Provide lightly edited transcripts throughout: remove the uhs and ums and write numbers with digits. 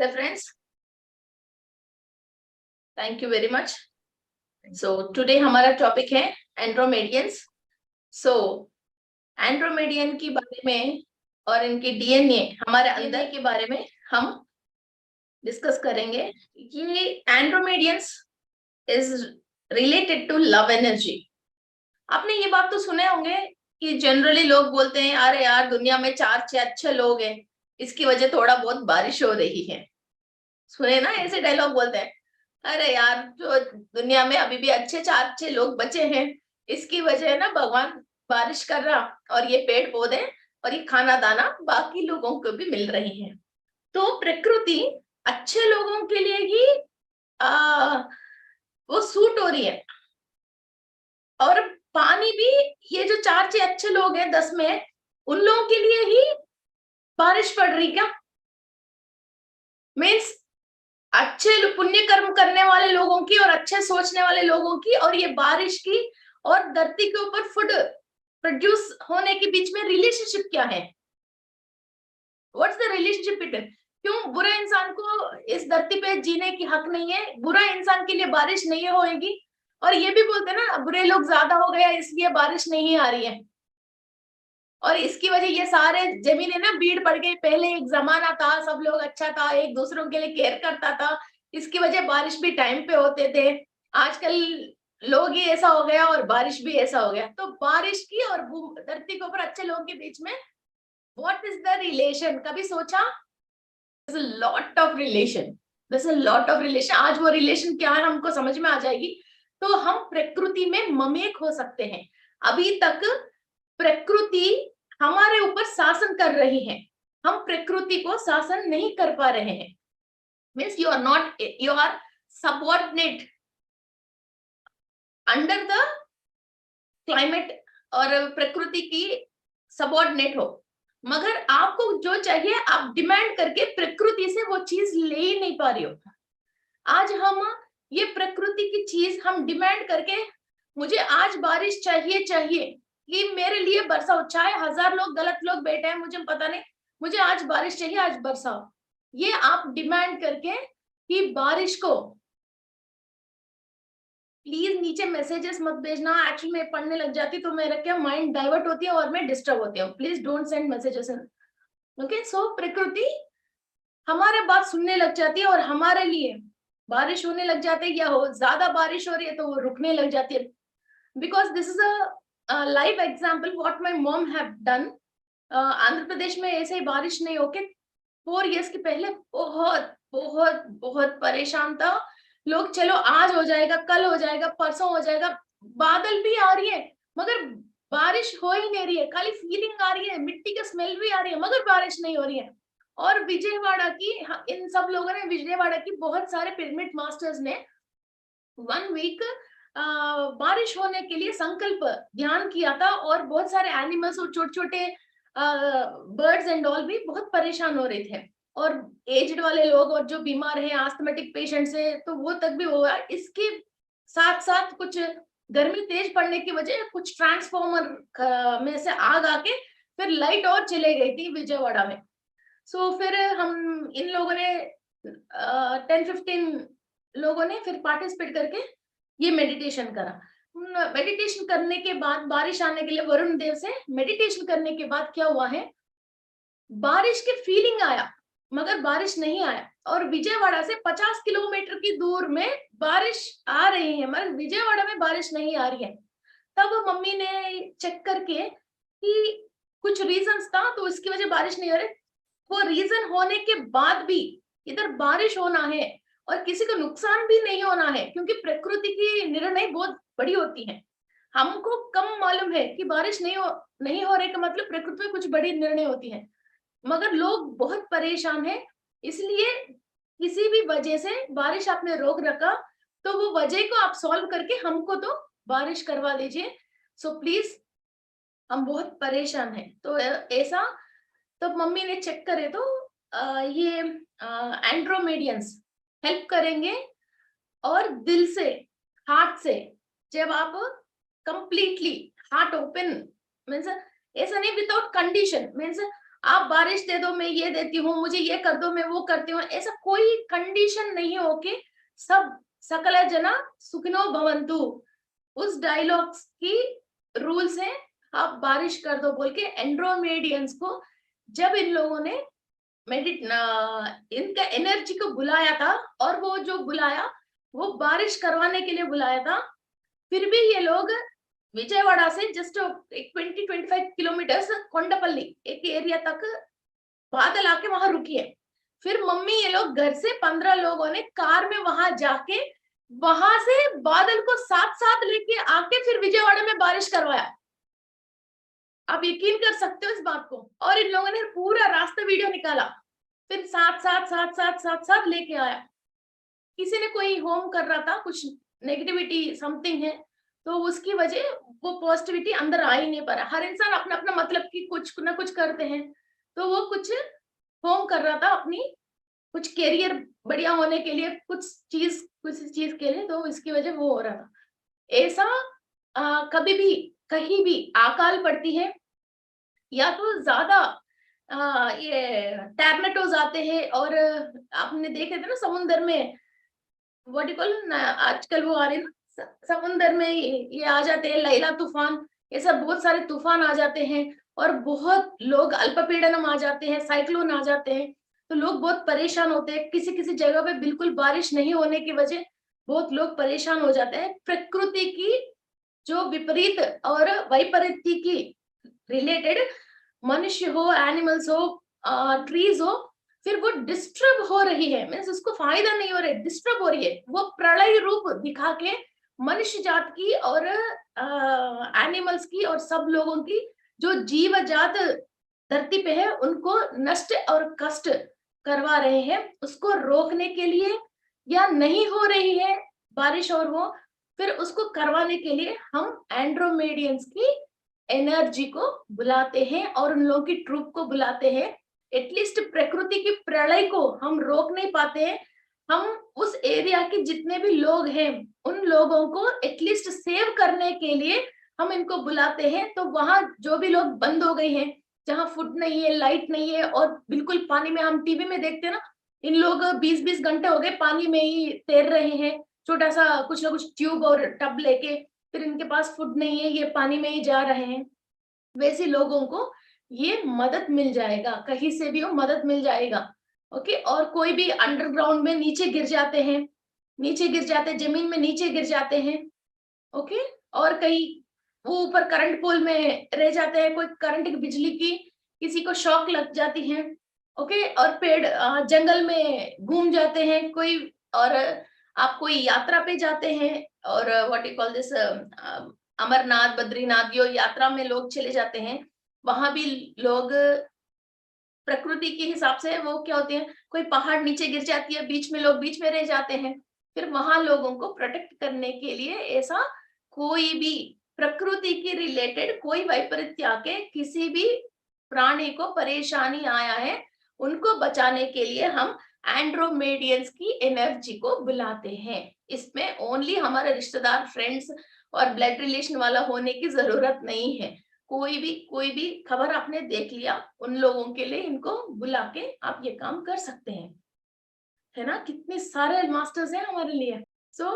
नमस्ते friends, thank you very much. So today हमारा topic है एंड्रोमेडियंस। सो एंड्रोमेडियन के बारे में और इनके डीएनए हमारे अंदर के बारे में हम डिस्कस करेंगे। ये andromedians is related to love energy. आपने ये बात तो सुने होंगे कि जनरली लोग बोलते हैं अरे यार दुनिया में 4-6 अच्छे लोग हैं, इसकी वजह थोड़ा बहुत बारिश हो रही है। सुने ना, ऐसे डायलॉग बोलते हैं अरे यार जो दुनिया में अभी भी अच्छे 4-6 लोग बचे हैं, इसकी वजह है ना भगवान बारिश कर रहा, और ये पेड़ पौधे और ये खाना दाना बाकी लोगों को भी मिल रही है। तो प्रकृति अच्छे लोगों के लिए ही वो सूट हो रही है, और पानी भी ये जो 4-6 अच्छे लोग हैं 10 में, उन लोगों के लिए ही बारिश पड़ रही क्या? मीन्स अच्छे पुण्य कर्म करने वाले लोगों की और अच्छे सोचने वाले लोगों की और ये बारिश की और धरती के ऊपर फूड प्रोड्यूस होने के बीच में रिलेशनशिप क्या है? What's the relationship between? क्यों बुरे इंसान को इस धरती पे जीने की हक नहीं है? बुरा इंसान के लिए बारिश नहीं होएगी। और ये भी बोलते हैं ना बुरे लोग ज्यादा हो गया इसलिए बारिश नहीं आ रही है, और इसकी वजह ये सारे जमीनें ना भीड़ पड़ गई। पहले एक जमाना था सब लोग अच्छा था, एक दूसरों के लिए केयर करता था, इसकी वजह बारिश भी टाइम पे होते थे। आजकल लोग ही ऐसा हो गया और बारिश भी ऐसा हो गया। तो बारिश की और धरती के ऊपर अच्छे लोगों के बीच में व्हाट इज द रिलेशन? कभी सोचा? Lot of relation, lot of relation. आज वो रिलेशन क्या है हमको समझ में आ जाएगी। तो हम प्रकृति में ममेक हो सकते हैं। अभी तक प्रकृति हमारे ऊपर शासन कर रही है, हम प्रकृति को शासन नहीं कर पा रहे हैं। Means you are not, you are subordinate under the climate और प्रकृति की सबऑर्डिनेट हो। मगर आपको जो चाहिए आप डिमांड करके प्रकृति से वो चीज ले ही नहीं पा रही हो। आज हम ये प्रकृति की चीज हम डिमांड करके, मुझे आज बारिश चाहिए चाहिए कि मेरे लिए बरसाओ, चाहे 1000 लोग गलत लोग बैठे हैं मुझे पता नहीं, मुझे आज बारिश चाहिए, आज बरसाओ। ये आप डिमांड करके कि बारिश को, प्लीज नीचे मैसेजेस मत भेजना। एक्चुअली मैं पढ़ने लग जाती तो मेरा क्या माइंड डाइवर्ट होती है और मैं डिस्टर्ब होती हूँ। Please don't send messages. Okay, so प्रकृति हमारे बात सुनने लग जाती है और हमारे लिए बारिश होने लग जाती है, या हो ज्यादा बारिश हो रही है तो वो रुकने लग जाती है। Because this is a live example what my mom have done. Andhra Pradesh में ऐसे ही बारिश नहीं होके 4 years के पहले बहुत बहुत बहुत परेशान था लोग। चलो आज हो जाएगा, कल हो जाएगा, परसों हो जाएगा, बादल भी आ रही है मगर बारिश हो ही नहीं रही है, खाली फीलिंग आ रही है, मिट्टी का स्मेल भी आ रही है मगर बारिश नहीं हो रही है। और विजयवाड़ा की, इन सब लोगों ने, विजयवाड़ा की बहुत सारे पिरामिड मास्टर्स ने 1 वीक बारिश होने के लिए संकल्प ध्यान किया था, और बहुत सारे एनिमल्स और छोटे छोटे बर्ड्स एंड ऑल भी बहुत परेशान हो रहे थे, और एज्ड वाले लोग और जो बीमार हैं, आस्थमेटिक पेशेंट्स है, तो वो तक भी हुआ। इसके साथ साथ कुछ गर्मी तेज पड़ने की वजह कुछ ट्रांसफॉर्मर में से आग आके फिर लाइट और चले गई थी विजयवाड़ा में। सो फिर हम इन लोगों ने 10-15 लोगों ने फिर पार्टिसिपेट करके ये मेडिटेशन करा। मेडिटेशन करने के बाद बारिश आने के लिए वरुण देव से मेडिटेशन करने के बाद क्या हुआ है, बारिश की फीलिंग आया मगर बारिश नहीं आया। और विजयवाड़ा से 50 किलोमीटर की दूर में बारिश आ रही है मगर विजयवाड़ा में बारिश नहीं आ रही है। तब मम्मी ने चेक करके कि कुछ रीजंस था तो इसकी वजह बारिश नहीं हो रही। वो रीजन होने के बाद भी इधर बारिश होना है और किसी को नुकसान भी नहीं होना है, क्योंकि प्रकृति की निर्णय बहुत बड़ी होती है। हमको कम मालूम है कि बारिश नहीं हो रही का मतलब प्रकृति में कुछ बड़ी निर्णय होती है, मगर लोग बहुत परेशान हैं। इसलिए किसी भी वजह से बारिश आपने रोक रखा तो वो वजह को आप सॉल्व करके हमको तो बारिश करवा दीजिए। सो प्लीज, हम बहुत परेशान हैं। तो ऐसा, तो मम्मी ने चेक करे तो ये एंड्रोमेडियंस हेल्प करेंगे। और दिल से, हार्ट से, जब आप कंप्लीटली हार्ट ओपन, मीन्स ऐसा नहीं विदाउट कंडीशन, मीन्स आप बारिश दे दो मैं ये देती हूँ, मुझे ये कर दो मैं वो करती हूँ, ऐसा कोई कंडीशन नहीं हो के सब सकल जना सुखिनो भवंतु उस डायलॉग्स की रूल्स है। आप बारिश कर दो बोल के एंड्रोमेडियंस को जब इन लोगों ने मेडिट इनका एनर्जी को बुलाया था, और वो जो बुलाया वो बारिश करवाने के लिए बुलाया था, फिर भी ये लोग विजयवाड़ा से जस्ट 20-25 किलोमीटर कोंडापल्ली एक एरिया तक बादल आके वहां रुकी है। फिर मम्मी ये लोग घर से 15 लोगों ने कार में वहां जाके वहां से बादल को साथ साथ लेके आके फिर विजयवाड़ा में बारिश करवाया। आप यकीन कर सकते हो इस बात को। और इन लोगों ने पूरा रास्ता वीडियो निकाला, फिर साथ साथ साथ साथ साथ साथ लेके आया। किसी ने कोई होम कर रहा था, कुछ नेगेटिविटी समथिंग है, तो उसकी वजह वो पॉजिटिविटी अंदर आ ही नहीं पा रहा। हर इंसान अपना अपना मतलब की कुछ ना कुछ करते हैं, तो वो कुछ होम कर रहा था अपनी कुछ करियर बढ़िया होने के लिए, कुछ चीज के लिए, तो इसकी वजह वो हो रहा था। ऐसा कभी भी कहीं भी अकाल पड़ती है या तो ज्यादा ये टर्नेडोज आते हैं, और आपने देखे थे ना समुद्र में व्हाट यू कॉल, आजकल वो आ रहे हैं ना समुद्र में ये आ जाते हैं लैला तूफान, ये सब बहुत सारे तूफान आ जाते हैं, और बहुत लोग अल्पपीड़नम आ जाते हैं, साइक्लोन आ जाते हैं, तो लोग बहुत परेशान होते हैं। किसी किसी जगह पे बिल्कुल बारिश नहीं होने की वजह बहुत लोग परेशान हो जाते हैं। प्रकृति की जो विपरीत और वैपरीत्य की रिलेटेड मनुष्य हो, एनिमल्स हो, ट्रीज हो, फिर वो डिस्टर्ब हो रही है, मीन्स उसको फायदा नहीं हो रहा है, डिस्टर्ब हो रही है, वो प्रलय रूप दिखा के मनुष्य जात की और एनिमल्स की और सब लोगों की जो जीव जात धरती पे है उनको नष्ट और कष्ट करवा रहे हैं। उसको रोकने के लिए या नहीं हो रही है बारिश और वो, फिर उसको करवाने के लिए हम एंड्रोमेडियंस की एनर्जी को बुलाते हैं और उन लोगों की ट्रूप को बुलाते हैं। एटलीस्ट प्रकृति की प्रलय को हम रोक नहीं पाते हैं, हम उस एरिया के जितने भी लोग हैं उन लोगों को एटलीस्ट सेव करने के लिए हम इनको बुलाते हैं। तो वहां जो भी लोग बंद हो गए हैं, जहां फूड नहीं है, लाइट नहीं है, और बिल्कुल पानी में, हम टीवी में देखते हैं ना, इन लोग 20-20 घंटे हो गए पानी में ही तैर रहे हैं, छोटा सा कुछ ना कुछ ट्यूब और टब लेके, फिर इनके पास फूड नहीं है, ये पानी में ही जा रहे हैं। वैसे लोगों को ये मदद मिल जाएगा, कहीं से भी वो मदद मिल जाएगा। ओके, और कोई भी अंडरग्राउंड में नीचे गिर जाते हैं, नीचे गिर जाते हैं, जमीन में नीचे गिर जाते हैं। ओके, और कहीं वो ऊपर करंट पोल में रह जाते हैं, कोई करंट की बिजली की किसी को शॉक लग जाती है। ओके, और पेड़ जंगल में घूम जाते हैं कोई, और आप कोई यात्रा पे जाते हैं, और what you call this, Amarnath, Badrinath, यो यात्रा में लोग चले जाते हैं, वहां भी लोग प्रकृति के हिसाब से वो क्या होते हैं, कोई पहाड़ नीचे गिर जाती है, बीच में लोग बीच में रह जाते हैं, फिर वहां लोगों को प्रोटेक्ट करने के लिए ऐसा कोई भी प्रकृति के रिलेटेड कोई वैपरीत्य आके किसी भी प्राणी को परेशानी आया है, उनको बचाने के लिए हम एंड्रोमेडियंस की एनर्जी को बुलाते हैं। इसमें ओनली हमारे रिश्तेदार, फ्रेंड्स और ब्लड रिलेशन वाला होने की जरूरत नहीं है। कोई भी खबर आपने देख लिया, उन लोगों के लिए इनको बुला के आप ये काम कर सकते हैं, है ना। कितने सारे मास्टर्स हैं हमारे लिए। सो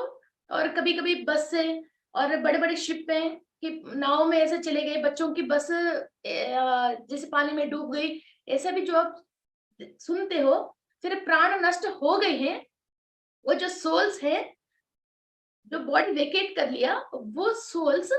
और कभी कभी बस से और बड़े बड़े शिप में कि नाव में ऐसे चले गए, बच्चों की बस जैसे पानी में डूब गई, ऐसा भी जो आप सुनते हो, फिर प्राण नष्ट हो गए हैं, वो जो सोल्स है जो बॉडी वेकेट कर लिया, वो सोल्स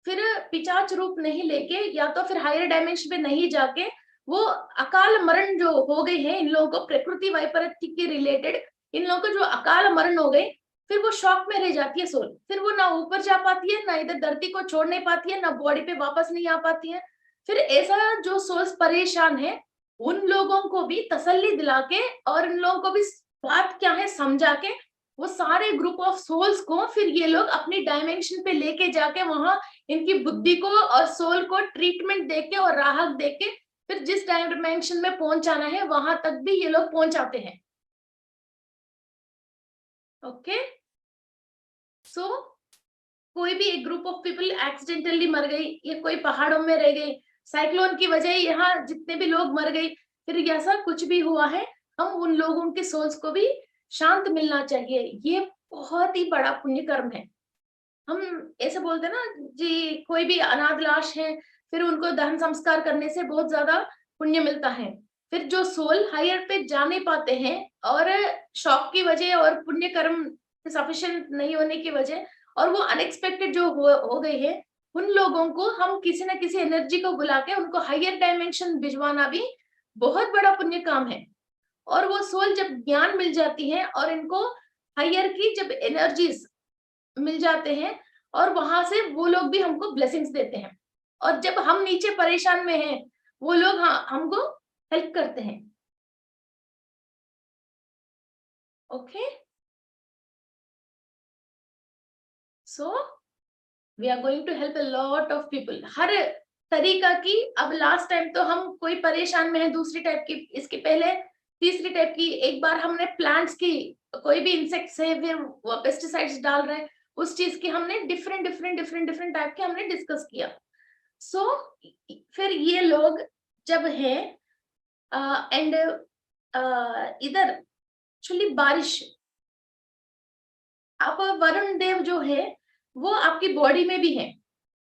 फिर पिचाच रूप नहीं लेके या तो फिर हायर डायमेंशन पे नहीं जाके वो अकाल मरण जो हो गए हैं, इन लोगों को प्रकृति वैपरीत्य के रिलेटेड इन लोगों को जो अकाल मरण हो गए, फिर वो शॉक में रह जाती है सोल, फिर वो ना ऊपर जा पाती है, ना इधर धरती को छोड़ नहीं पाती है, ना बॉडी पे वापस नहीं आ पाती है। फिर ऐसा जो सोल्स परेशान है, उन लोगों को भी तसल्ली दिला के और इन लोगों को भी बात क्या है समझा के, वो सारे ग्रुप ऑफ सोल्स को फिर ये लोग अपनी डायमेंशन पे लेके जाके वहां इनकी बुद्धि को और सोल को ट्रीटमेंट देके और राहत देके फिर जिस डायमेंशन में पहुंचाना है वहां तक भी ये लोग पहुंचाते हैं। ओके, सो कोई भी एक ग्रुप ऑफ पीपल एक्सीडेंटली मर गई, या कोई पहाड़ों में रह गई, साइक्लोन की वजह यहाँ जितने भी लोग मर गए, फिर ऐसा कुछ भी हुआ है, हम उन लोगों के सोल्स को भी शांत मिलना चाहिए। ये बहुत ही बड़ा पुण्य कर्म है। हम ऐसे बोलते हैं ना जी, कोई भी अनाथ लाश है, फिर उनको दहन संस्कार करने से बहुत ज्यादा पुण्य मिलता है। फिर जो सोल हायर पे जा नहीं पाते हैं और शॉक की वजह और पुण्य कर्म सफिशिएंट नहीं होने की वजह, और वो अनएक्सपेक्टेड जो हो गई है, उन लोगों को हम किसी ना किसी एनर्जी को बुला के उनको हायर डायमेंशन भिजवाना भी बहुत बड़ा पुण्य काम है। और वो सोल जब ज्ञान मिल जाती है और इनको हायर की जब एनर्जीज मिल जाते हैं, और वहां से वो लोग भी हमको ब्लेसिंग्स देते हैं, और जब हम नीचे परेशान में हैं, वो लोग हमको हेल्प करते हैं। Okay, so we are going to help a lot of people, हर तरीका की। अब लास्ट टाइम तो हम कोई परेशान में है दूसरी टाइप की, इसके पहले तीसरी टाइप की, एक बार हमने प्लांट्स की, कोई भी इंसेक्ट्स है, फिर पेस्टिसाइड्स डाल रहे हैं, उस चीज की हमने different different different different type के हमने डिस्कस किया। सो फिर ये लोग जब है एंड इधर एक्चुअली बारिश, आप वरुण देव जो है वो आपकी बॉडी में भी है।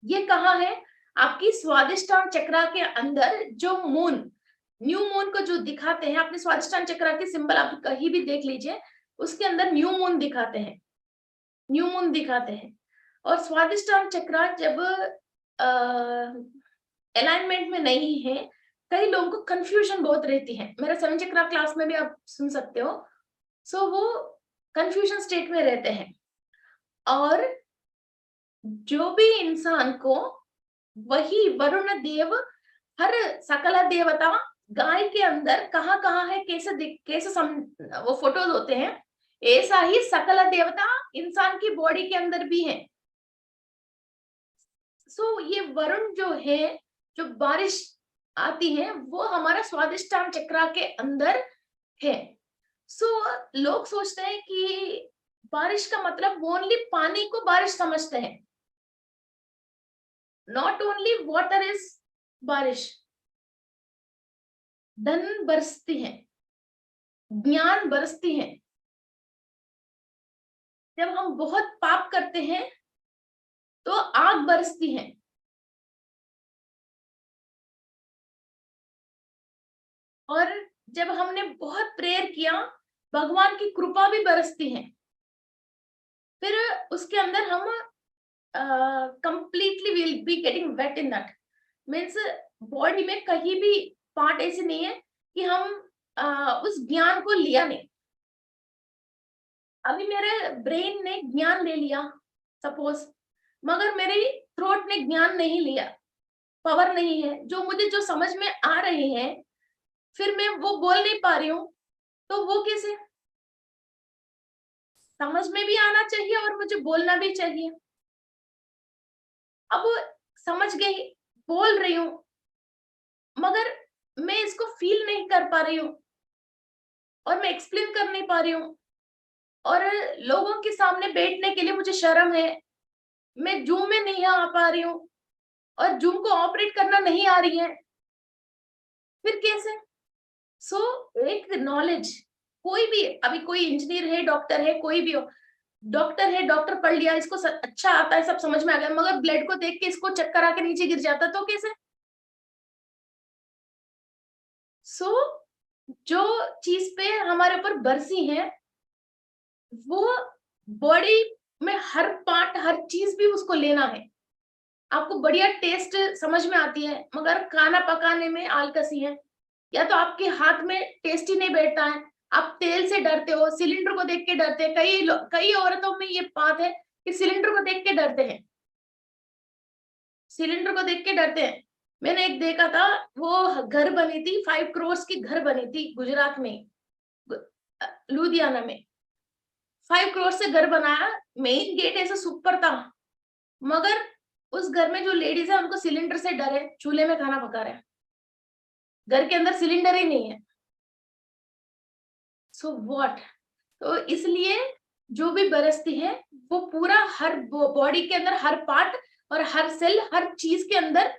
ये कहाँ है? आपकी स्वादिष्टान चक्रा के अंदर, जो मून, न्यू मून को जो दिखाते हैं, अपने स्वादिष्टान चक्रा के सिंबल आप कहीं भी देख लीजिए, उसके अंदर न्यू मून दिखाते हैं, न्यू मून दिखाते हैं। और स्वादिष्टान चक्रा जब अलाइनमेंट में नहीं है, कई लोगों को कंफ्यूजन बहुत रहती है, मेरा 7 चक्रा क्लास में भी आप सुन सकते हो। सो वो कंफ्यूजन स्टेट में रहते हैं, और जो भी इंसान को वही वरुण देव, हर सकल देवता गाय के अंदर कहाँ कहाँ है, कैसे वो फोटोज होते हैं, ऐसा ही सकल देवता इंसान की बॉडी के अंदर भी है। सो ये वरुण जो है, जो बारिश आती है, वो हमारा स्वादिष्टान चक्रा के अंदर है। सो लोग सोचते हैं कि बारिश का मतलब ओनली पानी को बारिश समझते हैं। नॉट ओनली वाटर इज बारिश, धन बरसती है, ज्ञान बरसती है। जब हम बहुत पाप करते हैं तो आग बरसती है, और जब हमने बहुत प्रेयर किया, भगवान की कृपा भी बरसती है। फिर उसके अंदर हम completely will be getting wait in that means, body में कहीं भी पार्ट ऐसे नहीं है कि हम उस ज्ञान को लिया नहीं। अभी मेरे ब्रेन ने ज्ञान ले लिया सपोज, मगर मेरी थ्रोट ने ज्ञान नहीं लिया, पावर नहीं है, जो मुझे जो समझ में आ रहे हैं, फिर मैं वो बोल नहीं पा रही हूँ, तो वो कैसे? समझ में भी आना चाहिए और मुझे बोलना भी चाहिए। अब समझ गई, बोल रही हूँ, मगर मैं इसको फील नहीं कर पा रही हूँ, और मैं एक्सप्लेन कर नहीं पा रही हूँ, और लोगों के सामने बैठने के लिए मुझे शर्म है, मैं जूम में नहीं आ पा रही हूँ, और जूम को ऑपरेट करना नहीं आ रही है, फिर कैसे? एक नॉलेज, कोई भी, अभी कोई इंजीनियर है, डॉक्टर है, कोई भी हो, डॉक्टर है, डॉक्टर पढ़ लिया, इसको अच्छा आता है, सब समझ में आ गया, मगर ब्लड को देख के इसको चक्कर आके नीचे गिर जाता, तो कैसे? जो चीज पे हमारे ऊपर बरसी है, वो बॉडी में हर पार्ट, हर चीज भी उसको लेना है। आपको बढ़िया टेस्ट समझ में आती है, मगर खाना पकाने में आलकसी है, या तो आपके हाथ में टेस्ट ही नहीं बैठता है, आप तेल से डरते हो, सिलेंडर को देख के डरते हैं, कई औरतों में ये बात है कि सिलेंडर को देख के डरते हैं, सिलेंडर को देख के डरते हैं। मैंने एक देखा था, वो घर बनी थी, 5 करोड़ की घर बनी थी गुजरात में, लुधियाना में, 5 करोड़ से घर बनाया, मेन गेट ऐसा सुपर था, मगर उस घर में जो लेडीज है उनको सिलेंडर से डर है, चूल्हे में खाना पका रहे हैं, घर के अंदर सिलेंडर ही नहीं है। So what? तो इसलिए जो भी बरसती है, वो पूरा हर बॉडी के अंदर, हर पार्ट और हर सेल, हर चीज के अंदर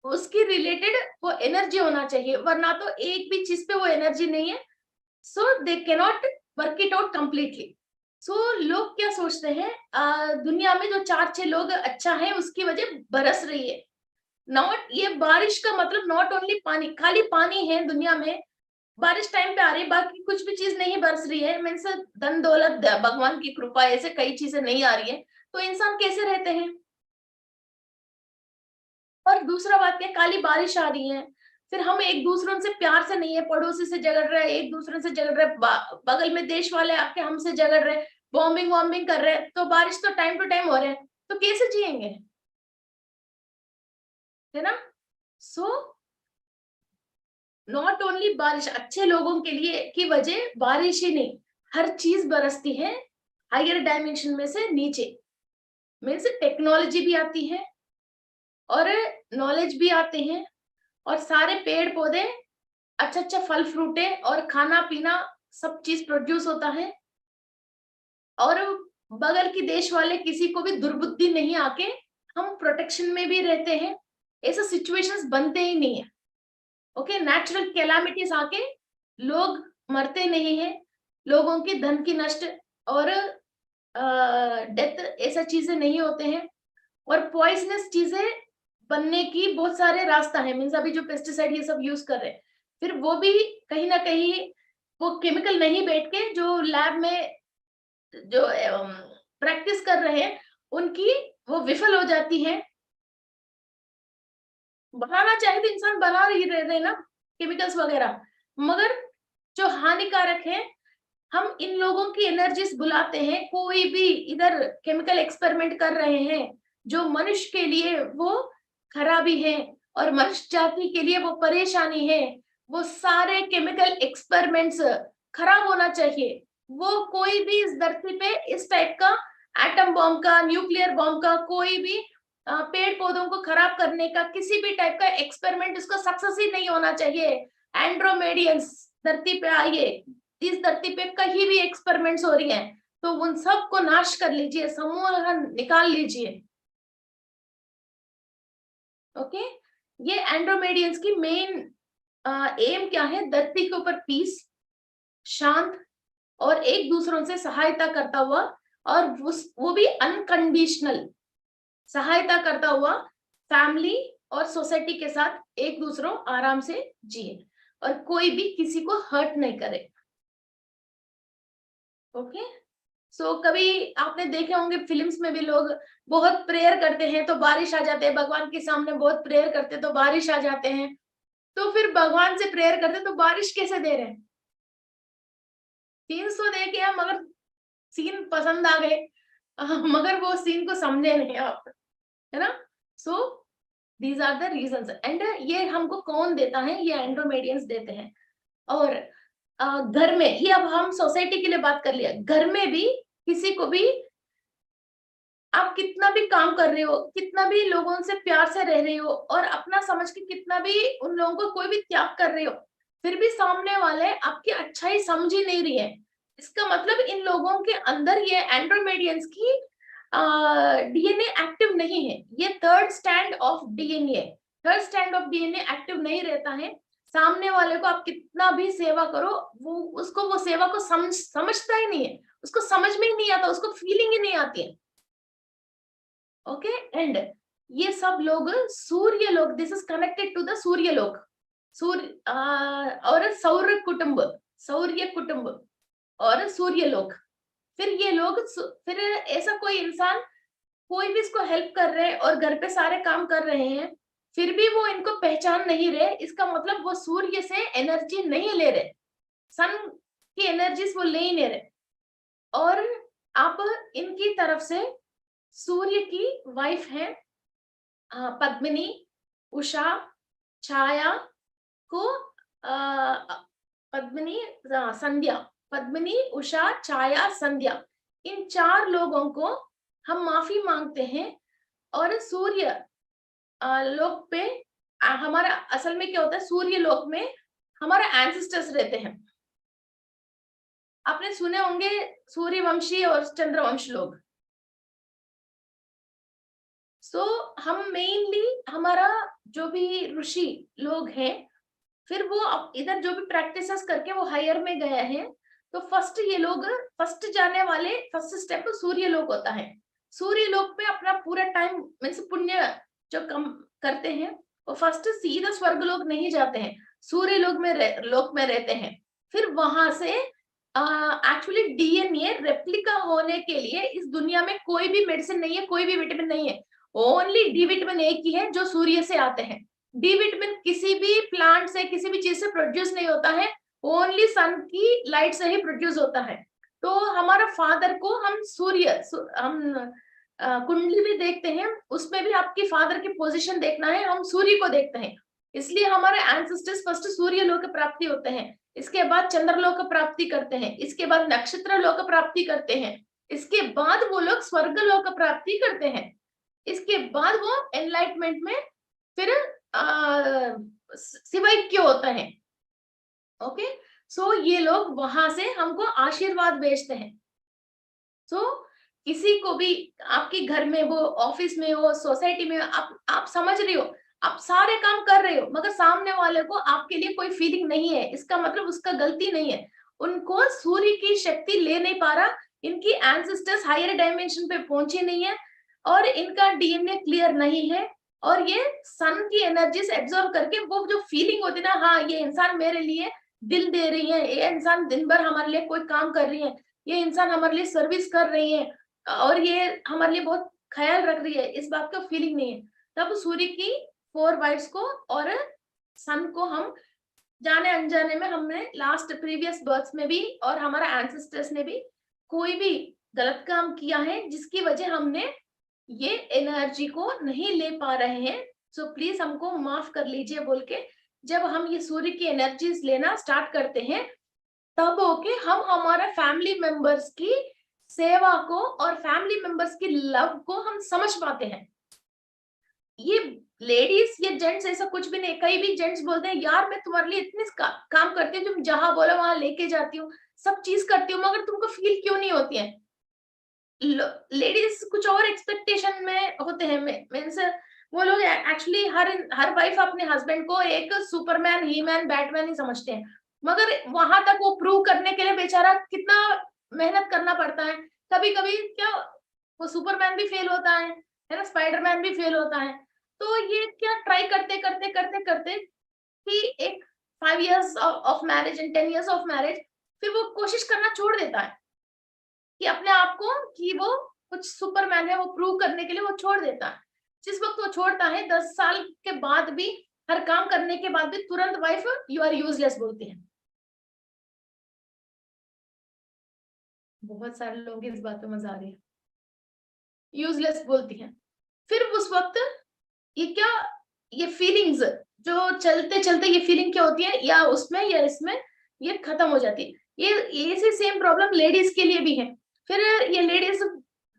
उसकी रिलेटेड वो एनर्जी होना चाहिए, वरना तो एक भी चीज पे वो एनर्जी नहीं है, so they cannot work it out completely. So लोग क्या सोचते हैं, दुनिया में जो 4-6 लोग अच्छा है उसकी वजह बरस रही है। नॉट, ये बारिश का मतलब नॉट ओनली पानी, खाली पानी है दुनिया में, बारिश टाइम पे आ रही है, बाकी कुछ भी चीज नहीं बरस रही है, मीन्स धन दौलत भगवान की कृपा ऐसे कई चीजें नहीं आ रही है, तो इंसान कैसे रहते हैं। और दूसरा बात क्या, काली बारिश आ रही है, फिर हम एक दूसरों से प्यार से नहीं है, पड़ोसी से झगड़ रहे हैं, एक दूसरे से झगड़ रहे हैं, बगल में देश वाले आपके हमसे झगड़ रहे हैं, बॉम्बिंग वॉम्बिंग कर रहे हैं, तो बारिश तो टाइम टू टाइम हो रहे हैं, तो कैसे जिएंगे, है ना। सो नॉट ओनली बारिश, अच्छे लोगों के लिए की वजह बारिश ही नहीं, हर चीज बरसती है हायर डायमेंशन में से नीचे, मीन्स टेक्नोलॉजी भी आती है और नॉलेज भी आते हैं, और सारे पेड़ पौधे, अच्छा अच्छा फल फ्रूटे और खाना पीना सब चीज प्रोड्यूस होता है, और बगल की देश वाले किसी को भी दुर्बुद्धि नहीं आके हम प्रोटेक्शन में भी रहते हैं, ऐसा सिचुएशंस बनते ही नहीं है। ओके, नेचुरल कैलामिटीज आके लोग मरते नहीं है, लोगों की धन की नष्ट और डेथ ऐसा चीजें नहीं होते हैं, और पॉइजनस चीजें बनने की बहुत सारे रास्ता है, मीन्स अभी जो पेस्टिसाइड ये सब यूज कर रहे हैं, फिर वो भी कहीं ना कहीं वो केमिकल नहीं बैठ के जो लैब में जो प्रैक्टिस कर रहे हैं उनकी वो विफल हो जाती है। बनाना चाहे तो इंसान बना ही रहे ना केमिकल्स वगैरह, मगर जो हानिकारक है, हम इन लोगों की एनर्जीज बुलाते हैं, कोई भी इधर केमिकल एक्सपेरिमेंट कर रहे हैं जो मनुष्य के लिए वो खराबी है और मनुष्य जाति के लिए वो परेशानी है, वो सारे केमिकल एक्सपेरिमेंट्स खराब होना चाहिए। वो कोई भी इस धरती पे इस टाइप का एटम बॉम्ब का, न्यूक्लियर बॉम्ब का, कोई भी पेड़ पौधों को खराब करने का किसी भी टाइप का एक्सपेरिमेंट उसका सक्सेस ही नहीं होना चाहिए। एंड्रोमेडियंस धरती पे आइए, इस धरती पे कहीं भी एक्सपेरिमेंट्स हो रही हैं तो उन सब को नाश कर लीजिए, समूह निकाल लीजिए। ओके, ये एंड्रोमेडियंस की मेन एम क्या है, धरती के ऊपर पीस, शांत और एक दूसरों से सहायता करता हुआ, और वो भी अनकंडीशनल सहायता करता हुआ फैमिली और सोसाइटी के साथ एक दूसरों आराम से जिए, और कोई भी किसी को हर्ट नहीं करे। ओके, सो कभी आपने देखे होंगे फिल्म्स में भी लोग बहुत प्रेयर करते हैं तो बारिश आ जाते हैं, भगवान के सामने बहुत प्रेयर करते हैं तो बारिश आ जाते हैं, तो फिर भगवान से प्रेयर करते तो बारिश कैसे दे रहे हैं, 300 दे के मगर सीन पसंद आ गए, मगर वो सीन को समझे नहीं आप, है ना। So these are the reasons, and ये हमको कौन देता है, ये एंड्रोमेडियंस देते हैं। और घर में ही, अब हम सोसाइटी के लिए बात कर लिया, घर में भी किसी को भी आप कितना भी काम कर रहे हो, कितना भी लोगों से प्यार से रह रहे हो और अपना समझ के कितना भी उन लोगों को कोई भी त्याग कर रहे हो, फिर भी सामने वाले आपकी अच्छाई समझ ही नहीं रही है, इसका मतलब इन लोगों के अंदर ये एंड्रोमेडियंस की डीएनए एक्टिव नहीं है, ये third stand of DNA, third stand of DNA active नहीं रहता है। सामने वाले को आप कितना भी सेवा करो, वो उसको वो सेवा को समझता ही नहीं है, उसको समझ में ही नहीं आता, उसको फीलिंग ही नहीं आती है। ओके, एंड ये सब लोग Surya Lok, this is connected to the Surya Lok, सूर्य और सौर्य कुटुंब और सूर्य लोक। फिर ये लोग फिर ऐसा कोई इंसान कोई भी इसको हेल्प कर रहे हैं और घर पे सारे काम कर रहे हैं, फिर भी वो इनको पहचान नहीं रहे, इसका मतलब वो सूर्य से एनर्जी नहीं ले रहे, सन की एनर्जीज वो ले ही नहीं रहे, और आप इनकी तरफ से सूर्य की वाइफ है पद्मिनी, उषा, छाया को पद्मिनी, संध्या, पद्मिनी, उषा, छाया, संध्या, इन 4 लोगों को हम माफी मांगते हैं, और सूर्य लोक पे हमारा असल में क्या होता है, सूर्य लोक में हमारा एंसेस्टर्स रहते हैं, आपने सुने होंगे सूर्यवंशी और चंद्रवंश लोग। सो हम मेनली हमारा जो भी ऋषि लोग हैं, फिर वो इधर जो भी प्रैक्टिसेस करके वो हायर में गए हैं, तो फर्स्ट ये लोग फर्स्ट जाने वाले फर्स्ट स्टेप तो सूर्य लोक होता है। सूर्य लोक में अपना पूरा टाइम मीन्स पुण्य जो कम करते हैं, वो फर्स्ट सीधा स्वर्ग लोक नहीं जाते हैं, सूर्य लोक में लोक में रहते हैं। फिर वहां से एक्चुअली डीएनए रेप्लिका होने के लिए इस दुनिया में कोई भी मेडिसिन नहीं है, कोई भी विटामिन नहीं है, ओनली डी विटामिन एक ही है जो सूर्य से आते हैं। डी विटामिन किसी भी प्लांट से किसी भी चीज से प्रोड्यूस नहीं होता है, ओनली सन की लाइट से ही प्रोड्यूस होता है। तो हमारा फादर को हम हम कुंडली भी देखते हैं, उसमें भी आपकी फादर की पोजीशन देखना है, हम सूर्य को देखते हैं। इसलिए हमारे एंसेस्टर्स फर्स्ट सूर्य लोक प्राप्ति होते हैं, इसके बाद चंद्रलोक प्राप्ति करते हैं, इसके बाद नक्षत्र लोक प्राप्ति करते हैं, इसके बाद वो लोग स्वर्ग लोक प्राप्ति करते हैं, इसके बाद वो एनलाइटमेंट में फिर शिवैक्य होता है। ओके, सो ये लोग वहां से हमको आशीर्वाद भेजते हैं। सो किसी को भी आपके घर में हो, ऑफिस में हो, सोसाइटी में हो, आप समझ रही हो, आप सारे काम कर रहे हो, मगर सामने वाले को आपके लिए कोई फीलिंग नहीं है, इसका मतलब उसका गलती नहीं है, उनको सूर्य की शक्ति ले नहीं पा रहा, इनकी एंसेस्टर्स हायर डायमेंशन पे पहुंचे नहीं है, और इनका डीएनए क्लियर नहीं है, और ये सन की एनर्जीज एब्जॉर्ब करके वो जो फीलिंग होती है ना, हाँ ये इंसान मेरे लिए दिल दे रही है, ये इंसान दिन भर हमारे लिए कोई काम कर रही है, ये इंसान हमारे लिए सर्विस कर रही है, और ये हमारे लिए बहुत ख्याल रख रही है, इस बात का फीलिंग नहीं है। तब सूर्य की 4 वाइफ्स को और सन को हम जाने अनजाने में हमने लास्ट प्रीवियस बर्थ्स में भी और हमारा एंसेस्टर्स ने भी कोई भी गलत काम किया है जिसकी वजह हमने ये एनर्जी को नहीं ले पा रहे हैं, सो प्लीज हमको माफ कर लीजिए बोल के जब हम ये सूर्य की एनर्जीज लेना स्टार्ट करते हैं, तब होके हम हमारा फैमिली मेंबर्स की सेवा को और फैमिली मेंबर्स की लव को हम समझ पाते हैं। ये लेडीज ये जेंट्स ऐसा कुछ भी नहीं, कई भी जेंट्स बोलते हैं यार मैं तुम्हारे लिए इतने काम करती हूँ, तुम जहां बोलो वहां लेके जाती हूँ, सब चीज करती हूँ, मगर तुमको फील क्यों नहीं होती है? लेडीज कुछ और एक्सपेक्टेशन में होते हैं, मीन्स वो लोग एक्चुअली हर वाइफ अपने हस्बैंड को एक सुपरमैन, ही मैन, बैटमैन ही समझते हैं, मगर वहां तक वो प्रूव करने के लिए बेचारा कितना मेहनत करना पड़ता है। कभी कभी क्या वो सुपरमैन भी फेल होता है ना, स्पाइडरमैन भी फेल होता है। तो ये क्या ट्राई करते करते करते करते कि एक 5 years of marriage and 10 years of marriage, फिर वो कोशिश करना छोड़ देता है कि अपने आप को कि वो कुछ सुपरमैन है, वो प्रूव करने के लिए वो छोड़ देता है। जिस वक्त वो छोड़ता है 10 साल के बाद भी, हर काम करने के बाद भी तुरंत वाइफ यू आर यूजलेस बोलती है। बहुत सारे लोग इस बात पे मजा आ रही है, यूजलेस बोलती है। फिर उस वक्त ये क्या, ये फीलिंग्स जो चलते चलते ये फीलिंग क्या होती है, या उसमें या इसमें ये खत्म हो जाती है। ये ऐसी सेम प्रॉब्लम लेडीज के लिए भी है। फिर ये लेडीज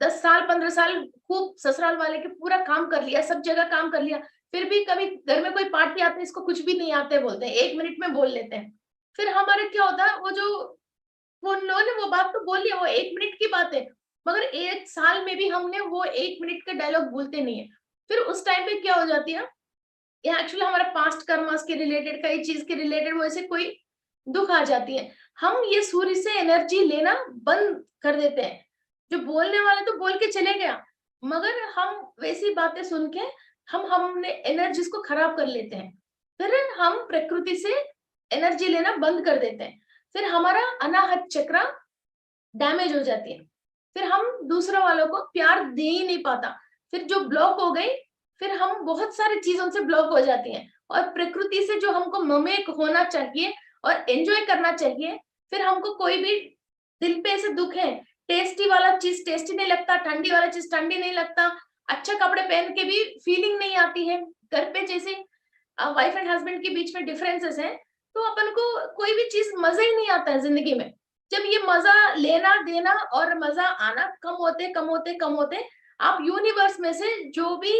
10 साल 15 साल खूब ससुराल वाले के पूरा काम कर लिया, सब जगह काम कर लिया, फिर भी कभी घर में कोई पार्टी आती है, इसको कुछ भी नहीं आते बोलते हैं, 1 मिनट में बोल लेते हैं। फिर हमारे क्या होता है, वो जो वो उन लोगों ने वो बात तो बोल लिया, वो 1 मिनट की बात है, मगर 1 साल में भी हमने वो 1 मिनट का डायलॉग भूलते नहीं है। फिर उस टाइम पे क्या हो जाती है, ये एक्चुअली हमारा पास्ट कर्मास के रिलेटेड, कई चीज के रिलेटेड वो ऐसे कोई दुख आ जाती है, हम ये सूर्य से एनर्जी लेना बंद कर देते हैं। जो बोलने वाले तो बोल के चले गया, मगर हम वैसी बातें सुन के हमने एनर्जीज को खराब कर लेते हैं। फिर हम प्रकृति से एनर्जी लेना बंद कर देते हैं, फिर हमारा अनाहत चक्र डैमेज हो जाती है, फिर हम दूसरों वालों को प्यार दे ही नहीं पाता, फिर जो ब्लॉक हो गई, फिर हम बहुत सारी चीजों से ब्लॉक हो जाती हैं, और प्रकृति से जो हमको ममेक होना चाहिए और एंजॉय करना चाहिए, फिर हमको कोई भी दिल पे ऐसे दुख है, टेस्टी वाला चीज टेस्टी नहीं लगता, ठंडी वाला चीज ठंडी नहीं लगता, अच्छा कपड़े पहन के भी फीलिंग नहीं आती है, घर पे जैसे वाइफ एंड हस्बैंड के बीच में डिफरेंसेस हैं, तो अपन को कोई भी चीज मजा ही नहीं आता है जिंदगी में। जब ये मजा लेना देना और मजा आना कम होते कम होते कम होते, आप यूनिवर्स में से जो भी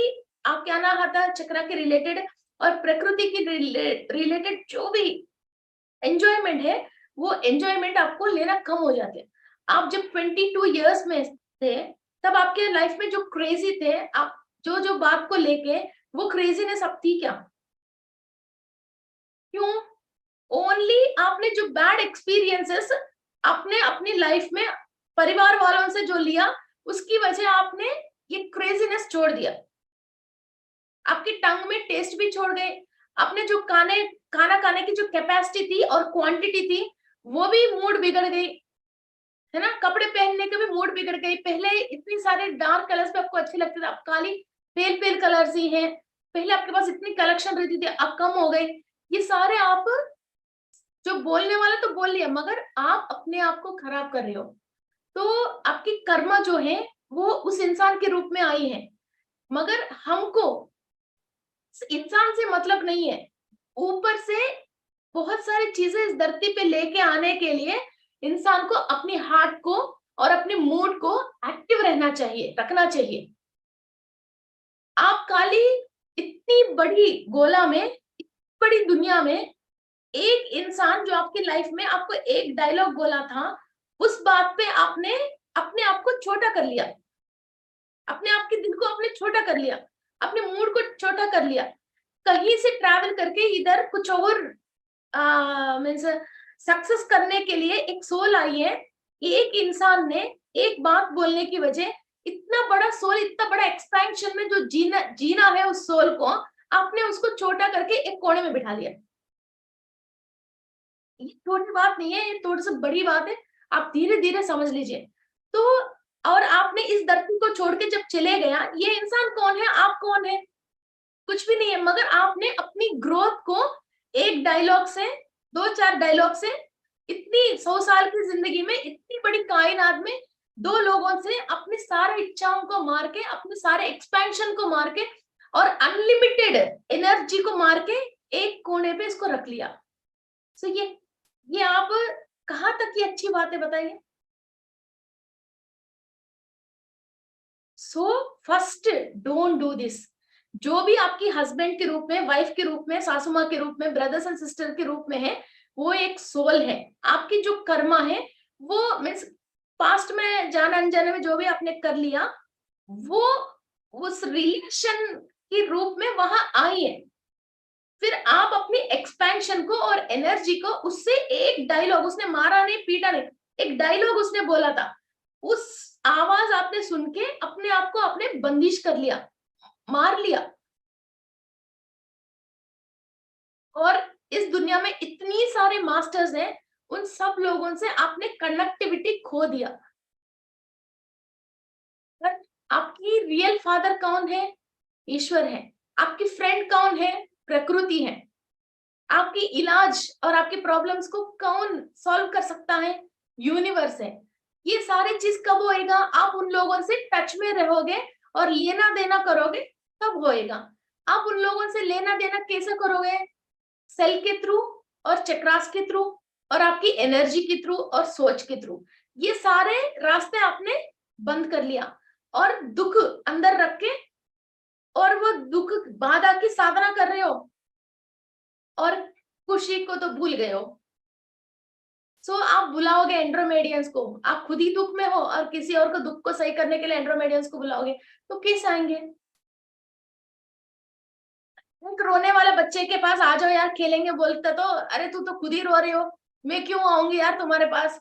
आपके अनाहता चक्र के रिलेटेड और प्रकृति की रिलेटेड जो भी एंजॉयमेंट है, वो एंजॉयमेंट आपको लेना कम हो जाते हैं। आप जब 22 इयर्स में थे, तब आपके लाइफ में जो क्रेजी थे, आप जो जो बात को लेके वो क्रेजीनेस अब थी क्या? क्यों? ओनली आपने जो बैड एक्सपीरियंसेस आपने अपनी लाइफ में परिवार वालों से जो लिया, उसकी वजह आपने ये क्रेजीनेस छोड़ दिया। आपकी टंग में टेस्ट भी छोड़ गए, आपने जो खाना खाने की जो कैपेसिटी थी और क्वांटिटी थी, वो भी मूड बिगड़ गई, है ना? कपड़े पहनने के भी मूड बिगड़ गई। पहले इतनी सारे डार्क कलर्स पे आपको अच्छे लगते थे, अब काली पेल पेल कलर्स ही हैं। पहले आपके पास इतनी कलेक्शन रहती थी, अब कम हो गई। ये सारे आप, जो बोलने वाला तो बोल लिया, मगर आप अपने आप को खराब कर रहे हो। तो आपकी कर्मा जो है वो उस इंसान के रूप में आई है, मगर हमको इंसान से मतलब नहीं है। ऊपर से बहुत सारी चीजें इस धरती पे लेके आने के लिए इंसान को अपनी हार्ट को और अपने मूड को एक्टिव रहना चाहिए, रखना चाहिए। आप खाली इतनी बड़ी गोला में, इतनी बड़ी दुनिया में, एक इंसान जो आपकी लाइफ में आपको एक डायलॉग बोला था, उस बात पे आपने अपने आप को छोटा कर लिया, अपने आप के दिल को आपने छोटा कर लिया, अपने मूड को छोटा कर लिया। कहीं से ट्रैवल करके इधर कुछ और मीन्स सक्सेस करने के लिए एक सोल आई है। एक इंसान ने एक बात बोलने की वजह इतना बड़ा सोल, इतना बड़ा एक्सपेंशन में जो जीना जीना है उस सोल को, आपने उसको छोटा करके एक कोने में बिठा लिया। ये छोटी बात नहीं है, ये थोड़ी सी बड़ी बात है। आप धीरे धीरे समझ लीजिए। तो और आपने इस धरती को छोड़ के जब चले गया, ये इंसान कौन है, आप कौन है? कुछ भी नहीं है, मगर आपने अपनी ग्रोथ को एक डायलॉग से, दो चार डायलॉग से, इतनी 100 साल की जिंदगी में, इतनी बड़ी कायनात में, दो लोगों से अपनी सारी इच्छाओं को मार के, अपने सारे एक्सपेंशन को मार के और अनलिमिटेड एनर्जी को मार के एक कोने पे इसको रख लिया। सो ये आप कहाँ तक की अच्छी बात है बताइए? So first, don't do this. जो भी आपकी हस्बैंड के रूप में, वाइफ के रूप में, सासू माँ के रूप में, ब्रदर्स एंड सिस्टर के रूप में है, वो एक सोल है। आपकी जो कर्मा है वो मीन्स पास्ट में जान अनजाने में जो भी आपने कर लिया, वो उस रिलेशन के रूप में वहां आई है। फिर आप अपनी एक्सपेंशन को और एनर्जी को उससे, एक डायलॉग उसने मारा नहीं, पीटा नहीं, एक डायलॉग उसने बोला था, उस आवाज आपने सुन के अपने आप को आपने बंदिश कर लिया, मार लिया। और इस दुनिया में इतनी सारे मास्टर्स हैं, उन सब लोगों से आपने कनेक्टिविटी खो दिया। पर आपकी रियल फादर कौन है? ईश्वर है। आपकी फ्रेंड कौन है? प्रकृति है। आपकी इलाज और आपकी प्रॉब्लम्स को कौन सॉल्व कर सकता है? यूनिवर्स है। ये सारी चीज कब होएगा? आप उन लोगों से टच में रहोगे और लेना देना करोगे, तब होएगा। आप उन लोगों से लेना देना कैसे करोगे? सेल के थ्रू और चक्रास के थ्रू और आपकी एनर्जी के थ्रू और सोच के थ्रू। ये सारे रास्ते आपने बंद कर लिया और दुख अंदर रख के, और वो दुख बाधा की साधना कर रहे हो और खुशी को तो भूल गए हो। सो आप बुलाओगे एंड्रोमेडियंस को, आप खुद ही दुख में हो और किसी और को दुख को सही करने के लिए एंड्रोमेडियंस को बुलाओगे, तो कैसे आएंगे? एक रोने वाले बच्चे के पास आ जाओ यार खेलेंगे बोलते तो, अरे तू तो खुद ही रो रही हो, मैं क्यों आऊंगी यार तुम्हारे पास?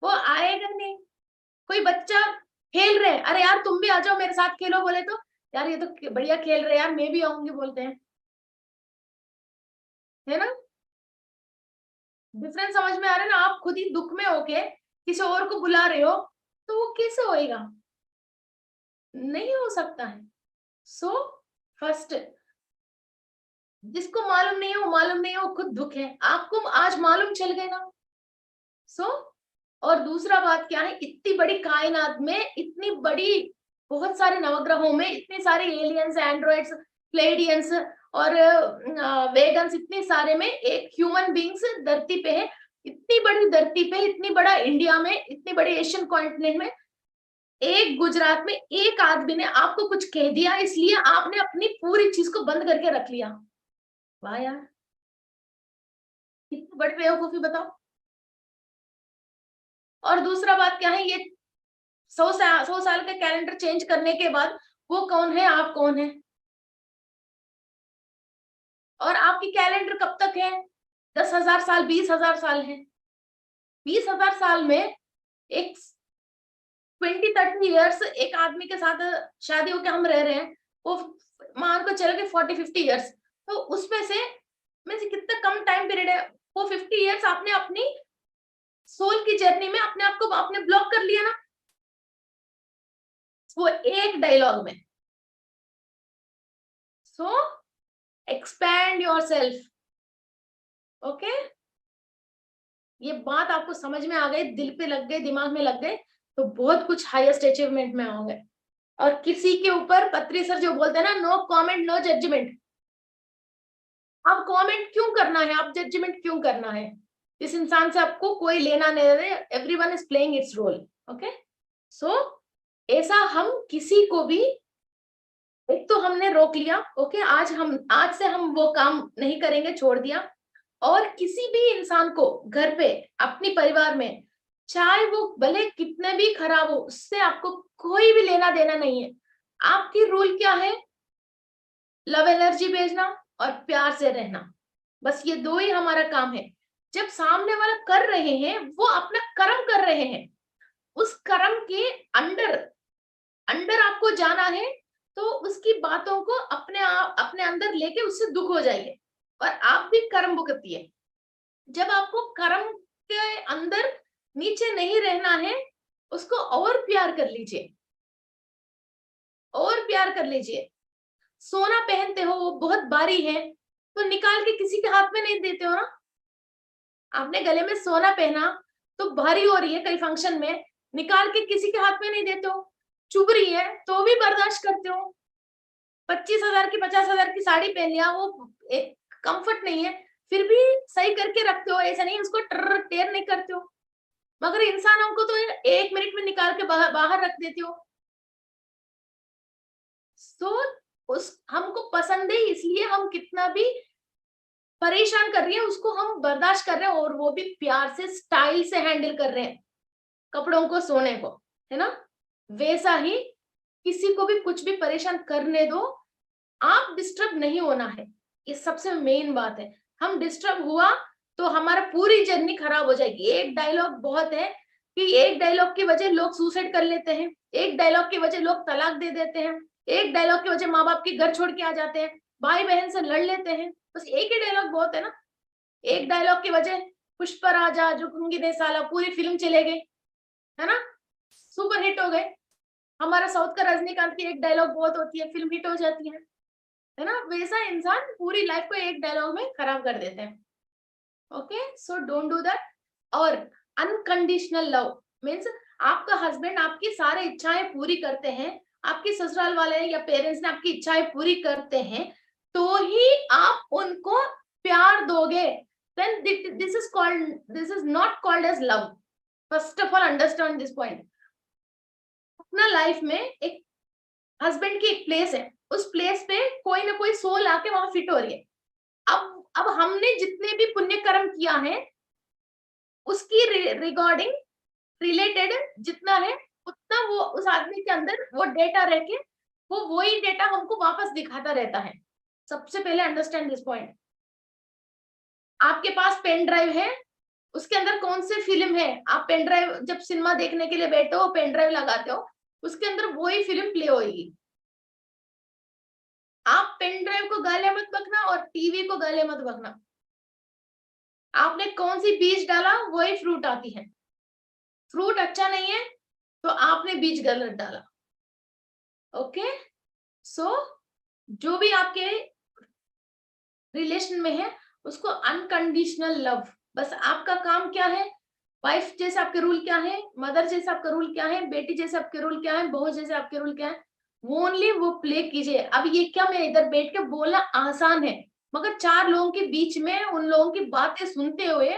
वो आएगा नहीं। कोई बच्चा खेल रहे हैं, अरे यार तुम भी आ जाओ मेरे साथ खेलो बोले तो, यार ये तो बढ़िया खेल रहे हैं यार, मैं भी आऊंगी बोलते हैं, है ना? डिफरेंस समझ में आ रहा है ना? आप खुद ही दुख में होके किसी और को बुला रहे हो, तो वो कैसे होएगा? नहीं हो सकता है। सो फर्स्ट, जिसको मालूम नहीं है वो मालूम नहीं है, वो खुद दुख है। आपको आज मालूम चल गए ना। सो और दूसरा बात क्या है, इतनी बड़ी कायनात में, इतनी बड़ी, बहुत सारे नवग्रहों में इतने सारे एलियंस, एंड्रॉइड्स, प्लेडियंस और वेगन्स, इतने सारे में एक ह्यूमन बींग्स धरती पे है। इतनी बड़ी धरती पे, इतनी बड़ा इंडिया में, इतनी बड़ी एशियन कॉन्टिनेंट में, एक गुजरात में एक आदमी ने आपको कुछ कह दिया, इसलिए आपने अपनी पूरी चीज को बंद करके रख लिया। वाह यार, कितनी बड़ी बेवकूफी बताओ। और दूसरा बात क्या है, ये 100 साल का कैलेंडर चेंज करने के बाद वो कौन है, आप कौन है? और आपकी कैलेंडर कब तक है? 10,000 साल, 20,000 साल है। 20,000 साल में एक 20-30 ईयर्स एक आदमी के साथ शादी होकर हम रह रहे हैं, वो मान को चलो कि 40-50 ईयर्स, तो उसमें से मीन्स कितना कम टाइम पीरियड है। वो 50 ईयर्स आपने अपनी सोल की जर्नी में अपने आप को आपने ब्लॉक कर लिया ना, वो एक डायलॉग में। सो एक्सपैंड योर सेल्फ। ओके, ये बात आपको समझ में आ गई, दिल पे लग गई, दिमाग में लग गए, तो बहुत कुछ हाईएस्ट अचीवमेंट में आओगे। और किसी के ऊपर पत्री सर जो बोलते हैं ना, नो कमेंट नो जजमेंट। अब कमेंट क्यों करना है, आप जजमेंट क्यों करना है? इस इंसान से आपको कोई लेना नहीं दे, everyone is playing its role. Okay, so ऐसा हम किसी को भी, एक तो हमने रोक लिया, ओके, आज से हम वो काम नहीं करेंगे, छोड़ दिया। और किसी भी इंसान को घर पे, अपनी परिवार में, चाहे वो भले कितने भी खराब हो, उससे आपको कोई भी लेना देना नहीं है। आपकी रूल क्या है? लव एनर्जी भेजना और प्यार से रहना, बस ये दो ही हमारा काम है। जब सामने वाला कर रहे हैं, वो अपना कर्म कर रहे हैं, उस कर्म के अंडर अंडर आपको जाना है, तो उसकी बातों को अपने अंदर लेके उससे दुख हो जाइए, और आप भी कर्म भुगतिए। जब आपको कर्म के अंदर नीचे नहीं रहना है, उसको और प्यार कर लीजिए, और प्यार कर लीजिए। सोना पहनते हो, वो बहुत भारी है, तो निकाल के किसी के हाथ में नहीं देते हो ना। आपने गले में सोना पहना, तो भारी हो रही है कई फंक्शन में, निकाल के किसी के हाथ में नहीं देते हो। चुभ रही है तो भी बर्दाश्त करते हो। 25,000 की 50,000 की साड़ी पहन लिया, वो एक कंफर्ट नहीं है, फिर भी सही करके रखते हो, ऐसा नहीं उसको टेयर नहीं करते हो। मगर इंसानों को तो 1 मिनट में निकाल के बाहर रख देते हो। सो उस हमको पसंद है, इसलिए हम कितना भी परेशान कर रही है उसको हम बर्दाश्त कर रहे हैं, और वो भी प्यार से, स्टाइल से हैंडल कर रहे हैं कपड़ों को, सोने को, है ना। वैसा ही किसी को भी कुछ भी परेशान करने दो, आप डिस्टर्ब नहीं होना है, ये सबसे मेन बात है। हम डिस्टर्ब हुआ तो हमारा पूरी जर्नी खराब हो जाएगी। एक डायलॉग बहुत है कि एक डायलॉग की वजह लोग सुसाइड कर लेते हैं, एक डायलॉग की वजह लोग तलाक दे देते हैं, एक डायलॉग की वजह माँ बाप के घर छोड़ के आ जाते हैं, भाई बहन से लड़ लेते हैं। बस एक ही डायलॉग बहुत है ना, एक डायलॉग की वजह पुष्पा राजा झुकूंगी नहीं साला, पूरी फिल्म चले गई, है ना, सुपर हिट हो गए। हमारा साउथ का रजनीकांत की एक डायलॉग बहुत होती है, फिल्म हिट हो जाती है ना। वैसा इंसान पूरी लाइफ को एक डायलॉग में खराब कर देते हैं। Okay, so don't do that. और अनकंडीशनल लव मीन्स आपका हस्बैंड आपकी सारी इच्छाएं पूरी करते हैं, आपके ससुराल वाले या पेरेंट्स ने आपकी इच्छाएं पूरी करते हैं, तो ही आप उनको प्यार दोगे। then this is not called as love. first of all understand this point. अपना लाइफ में एक हस्बैंड की एक प्लेस है, उस प्लेस पे कोई ना कोई सोल आके वहां फिट हो रही है। अब हमने जितने भी पुण्य कर्म किया है, उसकी रिगार्डिंग रिलेटेड जितना है, उतना वो उस आदमी के अंदर वो डेटा रह के, वो वही डेटा हमको वापस दिखाता रहता है। सबसे पहले अंडरस्टैंड दिस पॉइंट। आपके पास पेन ड्राइव है, उसके अंदर कौन सी फिल्म है, आप पेन ड्राइव जब सिनेमा देखने के लिए बैठे हो, पेन ड्राइव लगाते हो, उसके अंदर वही फिल्म प्ले होगी। आप पेन ड्राइव को गाले मत बकना और टीवी को गाले मत बकना। आपने कौन सी बीज डाला, वही फ्रूट आती है। फ्रूट अच्छा नहीं है तो आपने बीज गलत डाला। ओके, सो जो भी आपके रिलेशन में है, उसको अनकंडीशनल लव। बस आपका काम क्या है, वाइफ जैसे आपके रूल क्या है, मदर जैसे आपका रूल क्या है, बेटी जैसे आपके रूल क्या है, बहू जैसे आपके रूल क्या है, वो ओनली वो प्ले कीजिए। अब ये क्या, मैं इधर बैठ के बोलना आसान है, मगर 4 लोगों के बीच में उन लोगों की बातें सुनते हुए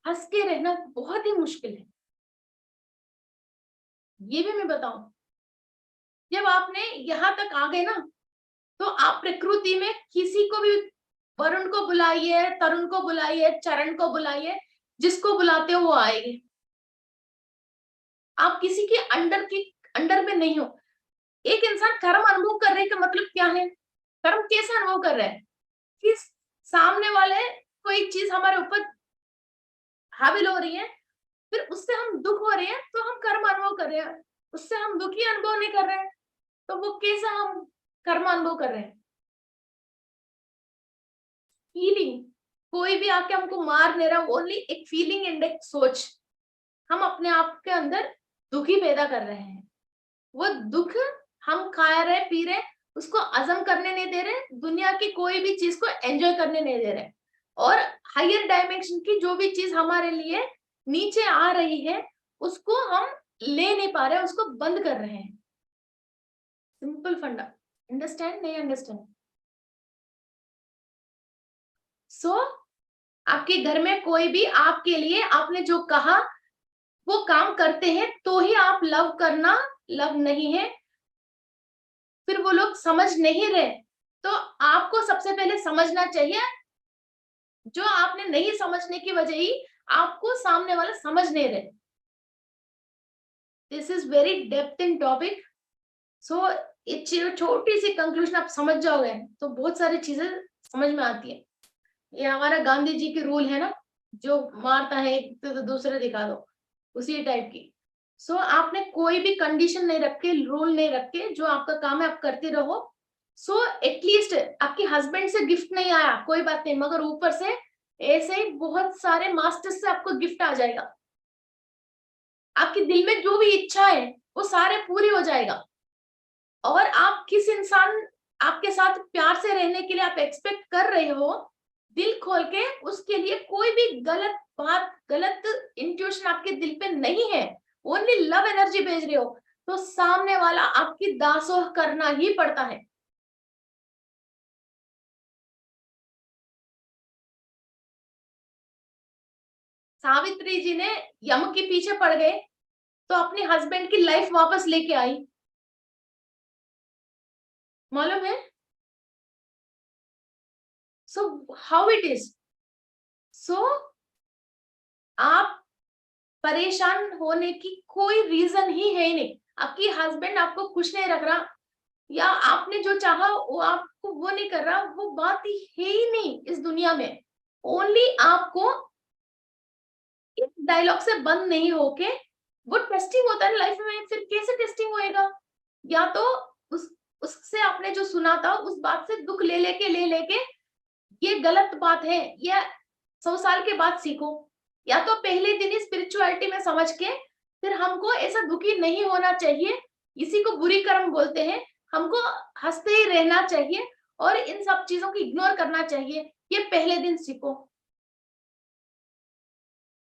हंस के रहना बहुत ही मुश्किल है। ये भी मैं बताऊं, जब आपने यहाँ तक आ गए ना, तो आप प्रकृति में किसी को भी, वरुण को बुलाइए, तरुण को बुलाइए, चरण को बुलाइए, जिसको बुलाते हो वो आएंगे। आप किसी के अंडर में नहीं हो। एक इंसान कर्म अनुभव कर रहे का मतलब क्या है, कर्म कैसे अनुभव कर रहा है कि सामने वाले कोई चीज हमारे ऊपर हाविल हो रही है, फिर उससे हम दुख हो रहे हैं, तो हम कर्म अनुभव कर रहे हैं। उससे हम दुखी अनुभव नहीं कर रहे हैं, तो वो कैसा हम कर्म अनुभव कर रहे हैं? फीलिंग, कोई भी आके हमको मार नहीं रहा, ओनली एक फीलिंग एंड एक सोच, हम अपने आप के अंदर दुखी पैदा कर रहे हैं। वो दुख हम खा रहे पी रहे, उसको हजम करने नहीं दे रहे, दुनिया की कोई भी चीज को एंजॉय करने नहीं दे रहे, और हायर डायमेंशन की जो भी चीज हमारे लिए नीचे आ रही है उसको हम ले नहीं पा रहे, उसको बंद कर रहे हैं। सिंपल फंडा, अंडरस्टैंड नहीं अंडरस्टैंड? सो आपके घर में कोई भी आपके लिए आपने जो कहा वो काम करते हैं तो ही आप लव करना, लव नहीं है, फिर वो लोग समझ नहीं रहे, तो आपको सबसे पहले समझना चाहिए। जो आपने नहीं समझने की वजह ही आपको सामने वाला समझ नहीं रहे। This is very depth in topic. So छोटी सी कंक्लूजन आप समझ जाओगे तो बहुत सारी चीजें समझ में आती है। ये हमारा गांधी जी की रूल है ना, जो मारता है तो दूसरे दिखा दो, उसी टाइप की। सो आपने कोई भी कंडीशन नहीं रख के, रूल नहीं रख के, जो आपका काम है आप करते रहो। सो एटलीस्ट आपके हस्बैंड से गिफ्ट नहीं आया कोई बात नहीं, मगर ऊपर से ऐसे ही बहुत सारे मास्टर्स से आपको गिफ्ट आ जाएगा। आपके दिल में जो भी इच्छा है वो सारे पूरी हो जाएगा। और आप किस इंसान आपके साथ प्यार से रहने के लिए आप एक्सपेक्ट कर रहे हो, दिल खोल के उसके लिए कोई भी गलत बात, गलत इंट्यूशन आपके दिल पे नहीं है, ओनली लव एनर्जी भेज रहे हो, तो सामने वाला आपकी दासोह करना ही पड़ता है। सावित्री जी ने यम के पीछे पड़ गए तो अपने हस्बैंड की लाइफ वापस लेके आई, मालूम है? So how it is. So आप परेशान होने की कोई रीजन ही है ही नहीं। आपकी हस्बैंड आपको खुश नहीं रख रहा, या आपने जो चाहा वो आपको वो नहीं कर रहा, वो बात ही है ही नहीं इस दुनिया में। ओनली आपको एक डायलॉग से बंद नहीं होके, वो टेस्टिंग होता है लाइफ में, फिर कैसे टेस्टिंग होएगा? या तो उस उससे आपने जो सुना था उस बात से दुख ले लेके ये गलत बात है, या 100 साल के बाद सीखो, या तो पहले दिन ही स्पिरिचुअलिटी में समझ के फिर हमको ऐसा दुखी नहीं होना चाहिए, इसी को बुरी कर्म बोलते हैं, हमको हंसते ही रहना चाहिए और इन सब चीजों को इग्नोर करना चाहिए, ये पहले दिन सीखो।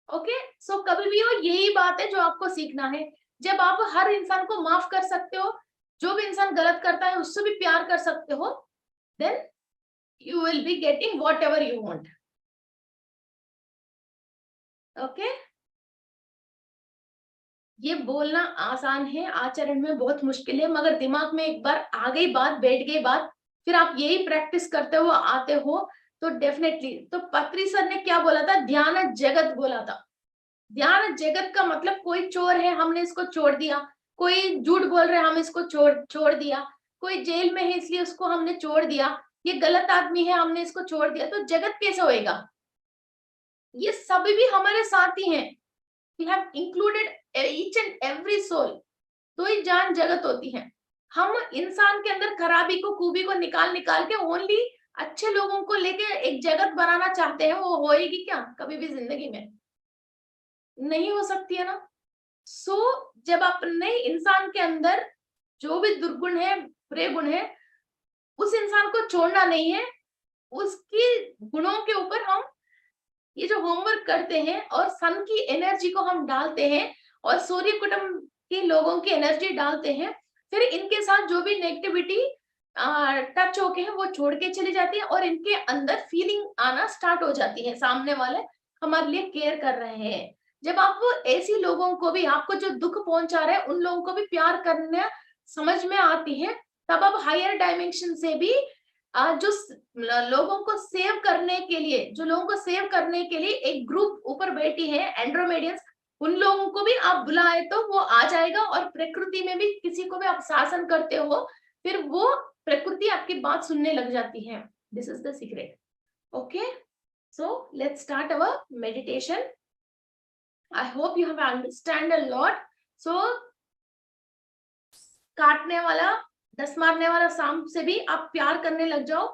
ओके, सो कभी भी हो यही बात है जो आपको सीखना है। जब आप हर इंसान को माफ कर सकते हो, जो भी इंसान गलत करता है उससे भी प्यार कर सकते हो, then you will be getting whatever you want. Okay? ये बोलना आसान है, आचरण में बहुत मुश्किल है, मगर दिमाग में एक बार आ गई बात, बैठ गई बात, फिर आप यही प्रैक्टिस करते हो आते हो तो डेफिनेटली। तो पत्री सर ने क्या बोला था? ध्यान जगत बोला था। ध्यान जगत का मतलब कोई चोर है हमने इसको छोड़ दिया, कोई झूठ बोल रहे हम इसको छोड़ दिया, कोई जेल में है इसलिए उसको हमने छोड़ दिया, ये गलत आदमी है हमने इसको छोड़ दिया, तो जगत कैसे होएगा? ये सभी भी हमारे साथ ही हैं। We have included each and every soul, तो ही जान जगत होती है। हम इंसान के अंदर खराबी को, खूबी को निकाल निकाल के ओनली अच्छे लोगों को लेके एक जगत बनाना चाहते हैं, वो होएगी क्या कभी भी जिंदगी में? नहीं हो सकती है ना। सो जब अपने इंसान के अंदर जो भी दुर्गुण है, बुरे गुण है, उस इंसान को छोड़ना नहीं है, उसकी गुणों के ऊपर हम ये जो होमवर्क करते हैं और सन की एनर्जी को हम डालते हैं और सूर्य कुटुंब के लोगों की एनर्जी डालते हैं, फिर इनके साथ जो भी नेगेटिविटी टच होके है वो छोड़ के चली जाती है और इनके अंदर फीलिंग आना स्टार्ट हो जाती है, सामने वाले हमारे लिए केयर कर रहे हैं। जब आप वो ऐसी लोगों को भी, आपको जो दुख पहुंचा रहे हैं उन लोगों को भी प्यार करना समझ में आती है, तब आप हायर डायमेंशन से भी जो लोगों को सेव करने के लिए, जो लोगों को सेव करने के लिए एक ग्रुप ऊपर बैठी है एंड्रोमेडियंस, उन लोगों को भी आप बुलाए तो वो आ जाएगा। और प्रकृति में भी किसी को भी आप शासन करते हो, फिर वो प्रकृति आपकी बात सुनने लग जाती है। This is the secret. Okay, so let's start our meditation. I hope you have understand a lot. So काटने वाला, दस मारने वाला सांप से भी आप प्यार करने लग जाओ,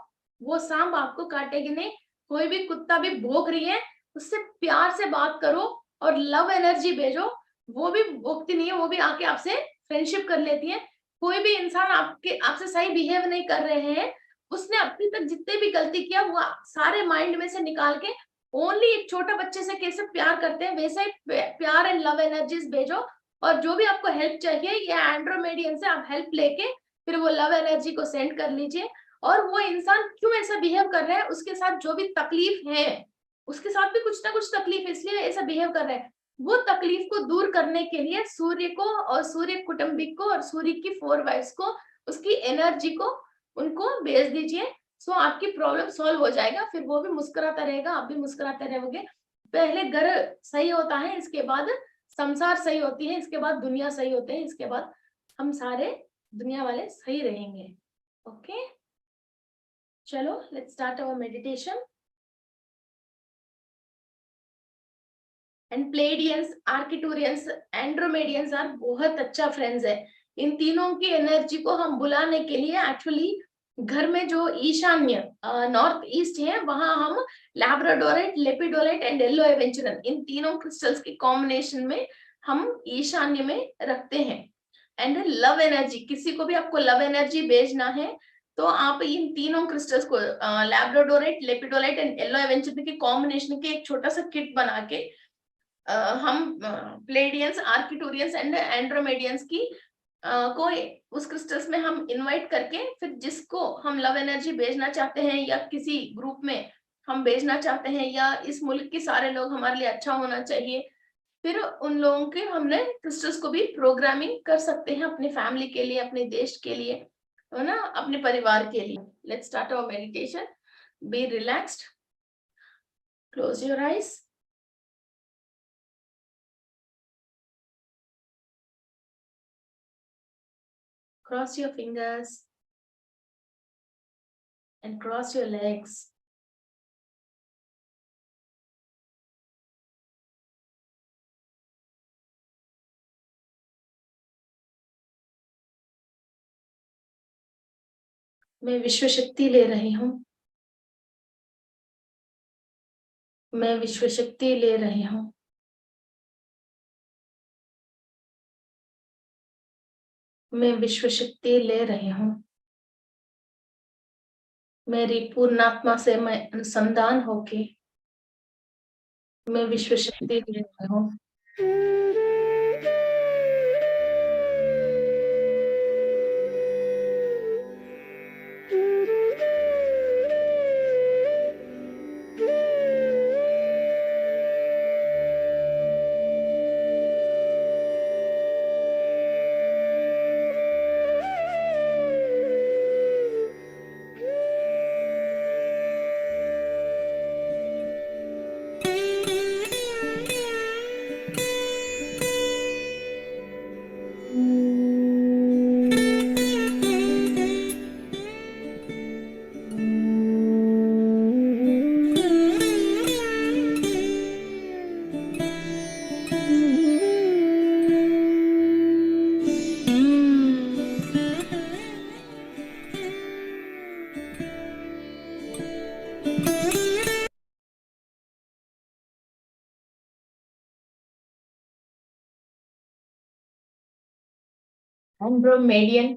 वो सांप आपको काटेगी नहीं। कोई भी कुत्ता भी भौंक रही है, उससे प्यार से बात करो और लव एनर्जी भेजो। वो भी भौंकती नहीं है, वो भी आके आपसे फ्रेंडशिप कर लेती है। कोई भी इंसान आपसे सही बिहेव नहीं कर रहे हैं, उसने अभी तक जितने भी गलती किया वो सारे माइंड में से निकाल के ओनली एक छोटा बच्चे से कैसे प्यार करते हैं वैसे ही प्यार एंड लव एनर्जीज भेजो। और जो भी आपको हेल्प चाहिए या एंड्रोमेडियन से आप हेल्प लेके फिर वो लव एनर्जी को सेंड कर लीजिए। और वो इंसान क्यों ऐसा बिहेव कर रहा है, उसके साथ जो भी तकलीफ है, उसके साथ भी कुछ ना कुछ तकलीफ है इसलिए ऐसा बिहेव कर रहा है, वो तकलीफ को दूर करने के लिए सूर्य को और सूर्य कुटुंबिक को और सूर्य की 4 वाइफ्स को, उसकी एनर्जी को उनको भेज दीजिए। सो आपकी प्रॉब्लम सॉल्व हो जाएगा, फिर वो भी मुस्कुराता रहेगा, आप भी मुस्कुराते रहोगे। पहले घर सही होता है, इसके बाद संसार सही होती है, इसके बाद दुनिया सही होते हैं, इसके बाद हम सारे दुनिया वाले सही रहेंगे। ओके, चलो let's start our meditation. And Pleiadians, Arcturians, Andromedians are बहुत अच्छा फ्रेंड्स है। इन तीनों की एनर्जी को हम बुलाने के लिए एक्चुअली घर में जो ईशान्य नॉर्थ ईस्ट है वहां हम labradorite, lepidolite and yellow aventurine, इन तीनों क्रिस्टल्स के कॉम्बिनेशन में हम ईशान्य में रखते हैं। एंड लव एनर्जी, किसी को भी आपको लव एनर्जी भेजना है तो आप इन तीनों क्रिस्टल्स को labradorite, lepidolite and yellow aventurine के कॉम्बिनेशन के एक छोटा सा किट बना के हम प्लेडियंस, आर्किटूरियंस एंड एंड्रोमेडियंस की को उस क्रिस्टल्स में हम इनवाइट करके फिर जिसको हम लव एनर्जी भेजना चाहते हैं या किसी ग्रुप में हम भेजना चाहते हैं या इस मुल्क के सारे लोग हमारे लिए अच्छा होना चाहिए, फिर उन लोगों के हमने क्रिस्टल्स को भी प्रोग्रामिंग कर सकते हैं अपनी फैमिली के लिए, अपने देश के लिए, है ना, अपने परिवार के लिए। Let's start our meditation. Be relaxed, close your eyes. Cross your fingers and cross your legs. मैं विश्व शक्ति ले रही हूँ, मैं विश्व शक्ति ले रही हूँ, मैं विश्व शक्ति ले रही हूँ। मेरी पूर्णात्मा से मैं अनुसंधान होके मैं विश्व शक्ति ले रही हूँ। एंड्रोमेडियन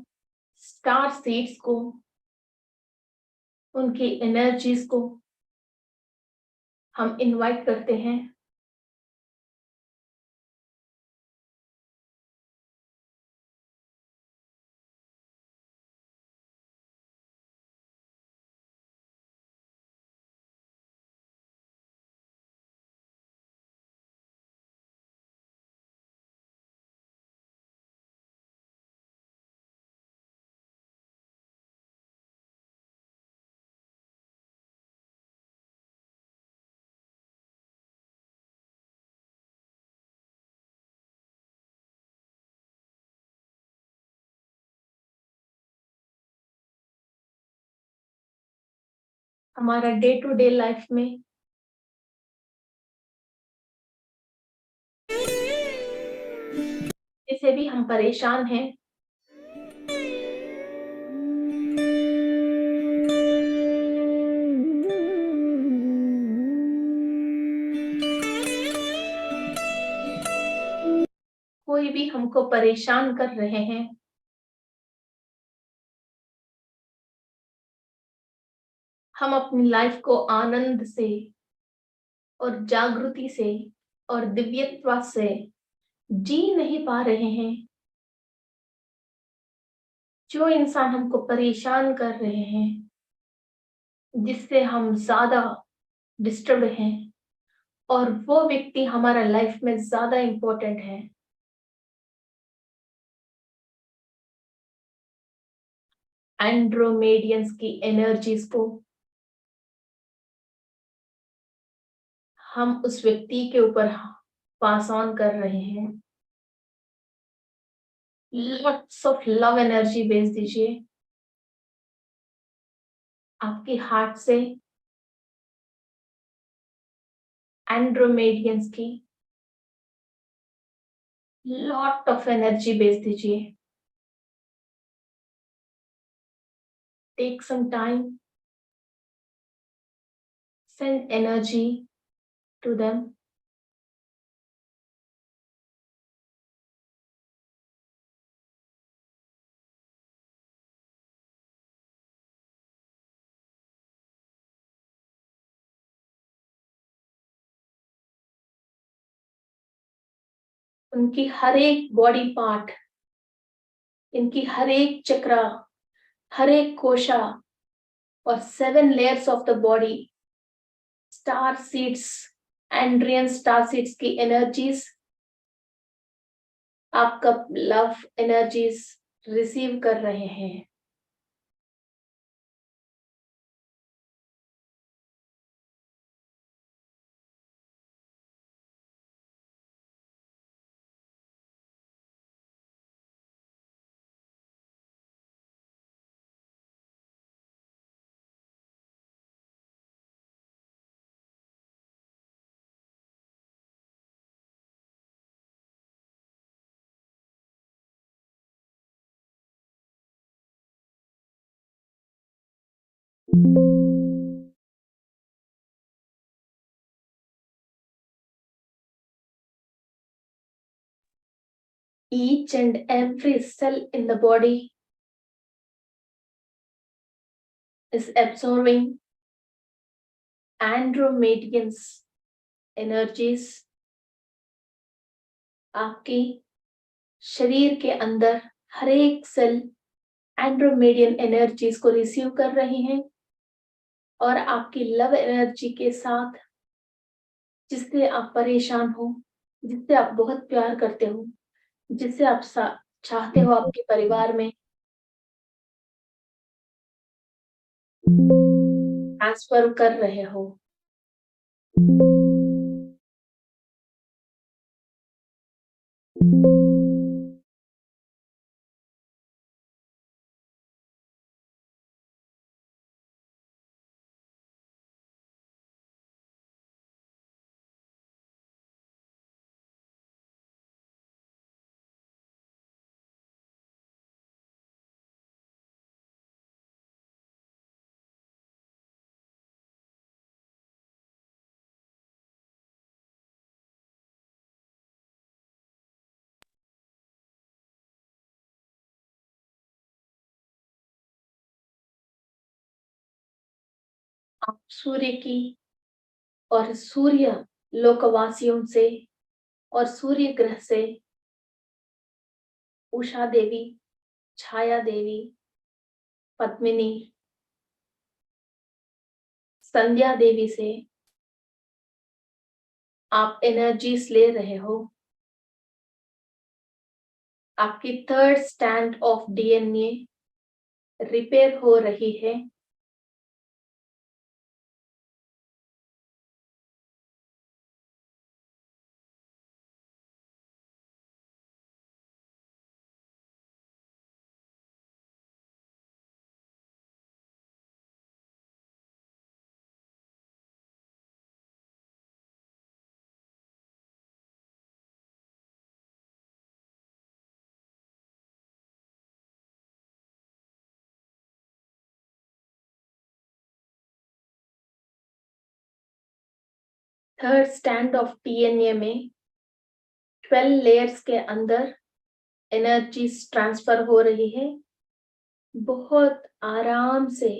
स्टार सीड्स को, उनकी एनर्जीज को हम इनवाइट करते हैं। हमारा डे टू डे लाइफ में जिसे भी हम परेशान हैं, कोई भी हमको परेशान कर रहे हैं, हम अपनी लाइफ को आनंद से और जागृति से और दिव्यत्व से जी नहीं पा रहे हैं। जो इंसान हमको परेशान कर रहे हैं, जिससे हम ज्यादा डिस्टर्ब हैं, और वो व्यक्ति हमारा लाइफ में ज्यादा इम्पोर्टेंट है। एंड्रोमेडियंस की एनर्जीज को हम उस व्यक्ति के ऊपर पास ऑन कर रहे हैं। लॉट्स ऑफ लव एनर्जी भेज दीजिए आपके हार्ट से एंड्रोमेडियंस की लॉट ऑफ एनर्जी भेज दीजिए। Take some time, send energy to them. उनकी हर एक बॉडी पार्ट, इनकी हर एक चक्रा, हर एक कोशा और 7 layers of the body, star seeds, Adrian star seeds की एनर्जीज, आपका लव एनर्जीज रिसीव कर रहे हैं। Each and every cell in the body is absorbing Andromedians energies। आपके शरीर के अंदर हर एक सेल एंड्रोमेडियन एनर्जीज को रिसीव कर रहे हैं, और आपकी लव एनर्जी के साथ, जिससे आप परेशान हो, जिससे आप बहुत प्यार करते हो, जिससे आप चाहते हो आपके परिवार में, ट्रांसफर कर रहे हो। आप सूर्य की और सूर्य लोकवासियों से और सूर्य ग्रह से उषा देवी, छाया देवी, पद्मिनी, संध्या देवी से आप एनर्जीज ले रहे हो। आपकी 3rd stand of DNA repair हो रही है। थर्ड स्टैंड ऑफ डीएनए में 12 लेयर्स के अंदर एनर्जी ट्रांसफर हो रही है। बहुत आराम से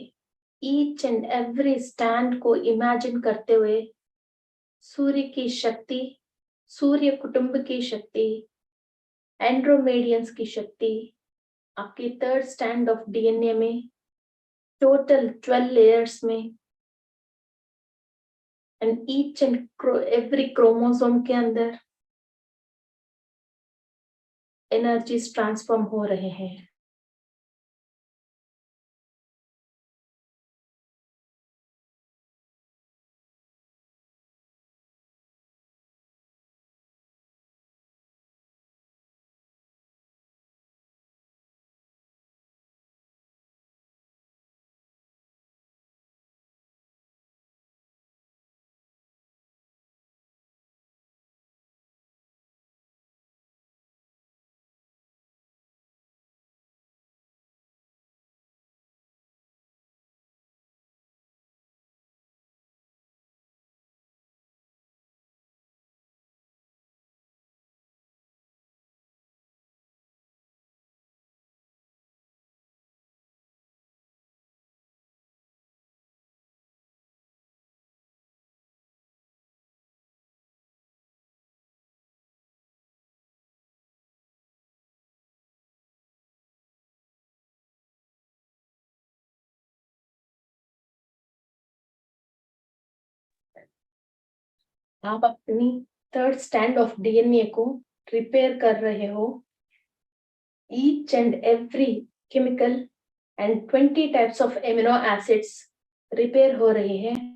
ईच एंड एवरी स्टैंड को इमेजिन करते हुए सूर्य की शक्ति, सूर्य कुटुंब की शक्ति, एंड्रोमेडियंस की शक्ति आपके थर्ड स्टैंड ऑफ डीएनए में टोटल 12 लेयर्स में and each and every chromosome के अंदर एनर्जीज ट्रांसफॉर्म हो रहे हैं। आप अपनी थर्ड स्टैंड ऑफ डीएनए को रिपेयर कर रहे हो। Each and every chemical and 20 types of amino acids repair हो रहे हैं।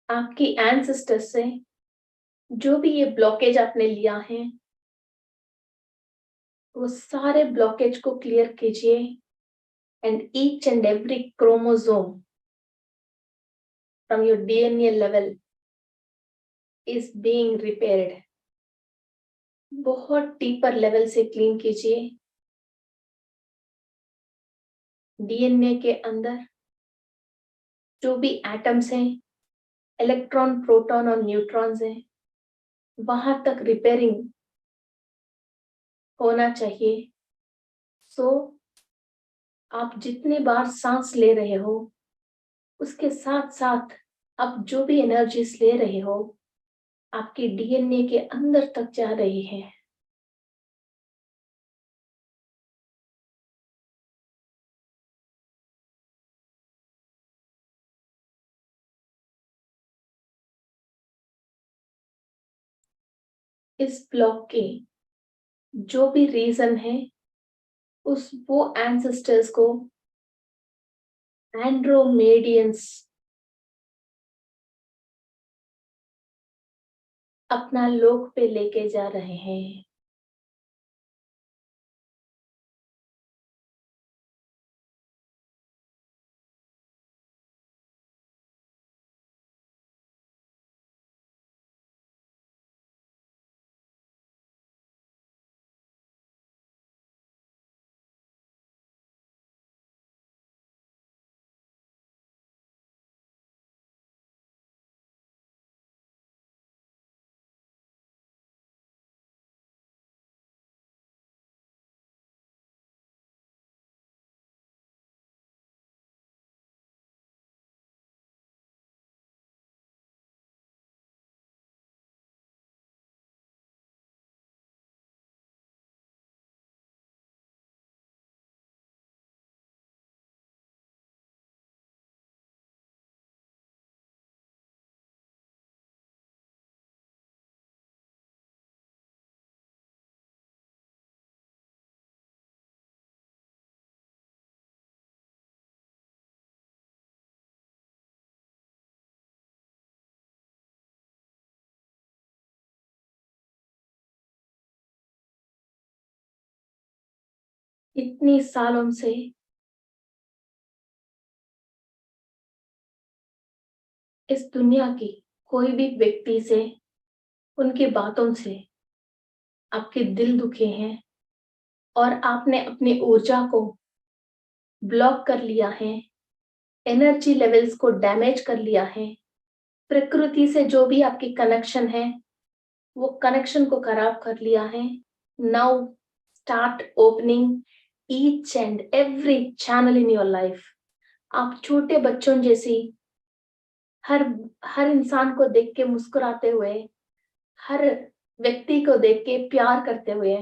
आपकी एंसेस्टर्स से जो भी ये ब्लॉकेज आपने लिया है वो सारे ब्लॉकेज को क्लियर कीजिए and each and every chromosome from your DNA level is being repaired. बहुत डीपर लेवल से क्लीन कीजिए। डीएनए के अंदर जो भी एटम्स हैं, इलेक्ट्रॉन, प्रोटॉन और न्यूट्रॉन्स हैं, वहां तक रिपेयरिंग होना चाहिए। सो आप जितने बार सांस ले रहे हो उसके साथ साथ आप जो भी एनर्जीज ले रहे हो आपके डीएनए के अंदर तक जा रही है। इस ब्लॉक के जो भी रीजन है उस वो एंसेस्टर्स को एंड्रोमेडियंस अपना लोक पे लेके जा रहे हैं। इतनी सालों से इस दुनिया की कोई भी व्यक्ति से उनकी बातों से आपके दिल दुखे हैं और आपने अपनी ऊर्जा को ब्लॉक कर लिया है, एनर्जी लेवल्स को डैमेज कर लिया है। प्रकृति से जो भी आपकी कनेक्शन है वो कनेक्शन को खराब कर लिया है। Now start opening each and every channel in your life. आप छोटे बच्चों जैसी हर हर इंसान को देख के मुस्कुराते हुए, हर व्यक्ति को देख के प्यार करते हुए,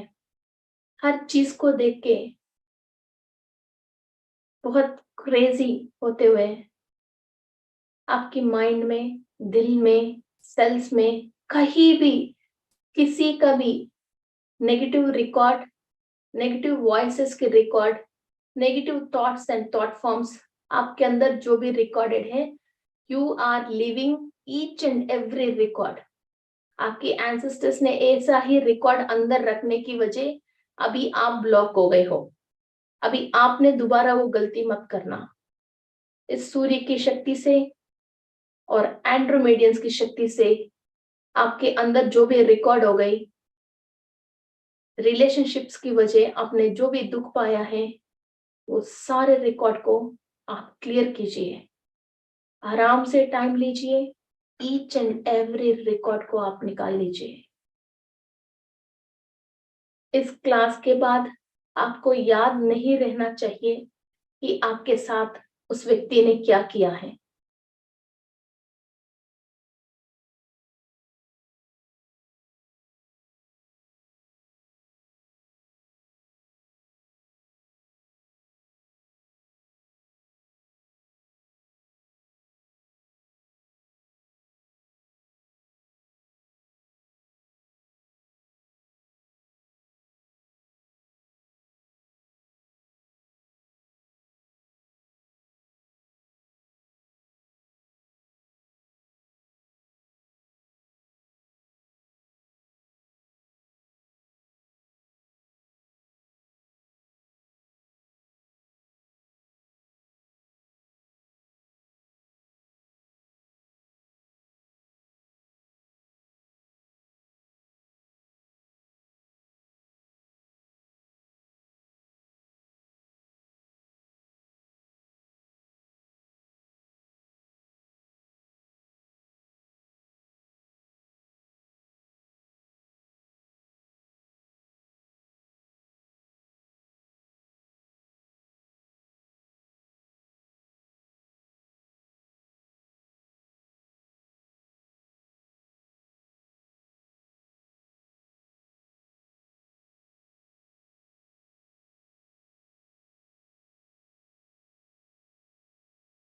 हर चीज को देख के बहुत क्रेजी होते हुए आपकी माइंड में, दिल में, सेल्स में कहीं भी किसी का भी नेगेटिव रिकॉर्ड, नेगेटिव वॉइसेस के record, negative thoughts and thought forms आपके अंदर जो भी रिकॉर्डेड है, you are living each and every record. आपके एंसेस्टर्स ने ऐसा ही रिकॉर्ड अंदर रखने की वजह अभी आप ब्लॉक हो गए हो। अभी आपने दोबारा वो गलती मत करना। इस सूर्य की शक्ति से और एंड्रोमेडियंस की शक्ति से आपके अंदर जो भी रिकॉर्ड हो गई, रिलेशनशिप्स की वजह आपने जो भी दुख पाया है वो सारे रिकॉर्ड को आप क्लियर कीजिए। आराम से टाइम लीजिए, ईच एंड एवरी रिकॉर्ड को आप निकाल लीजिए। इस क्लास के बाद आपको याद नहीं रहना चाहिए कि आपके साथ उस व्यक्ति ने क्या किया है।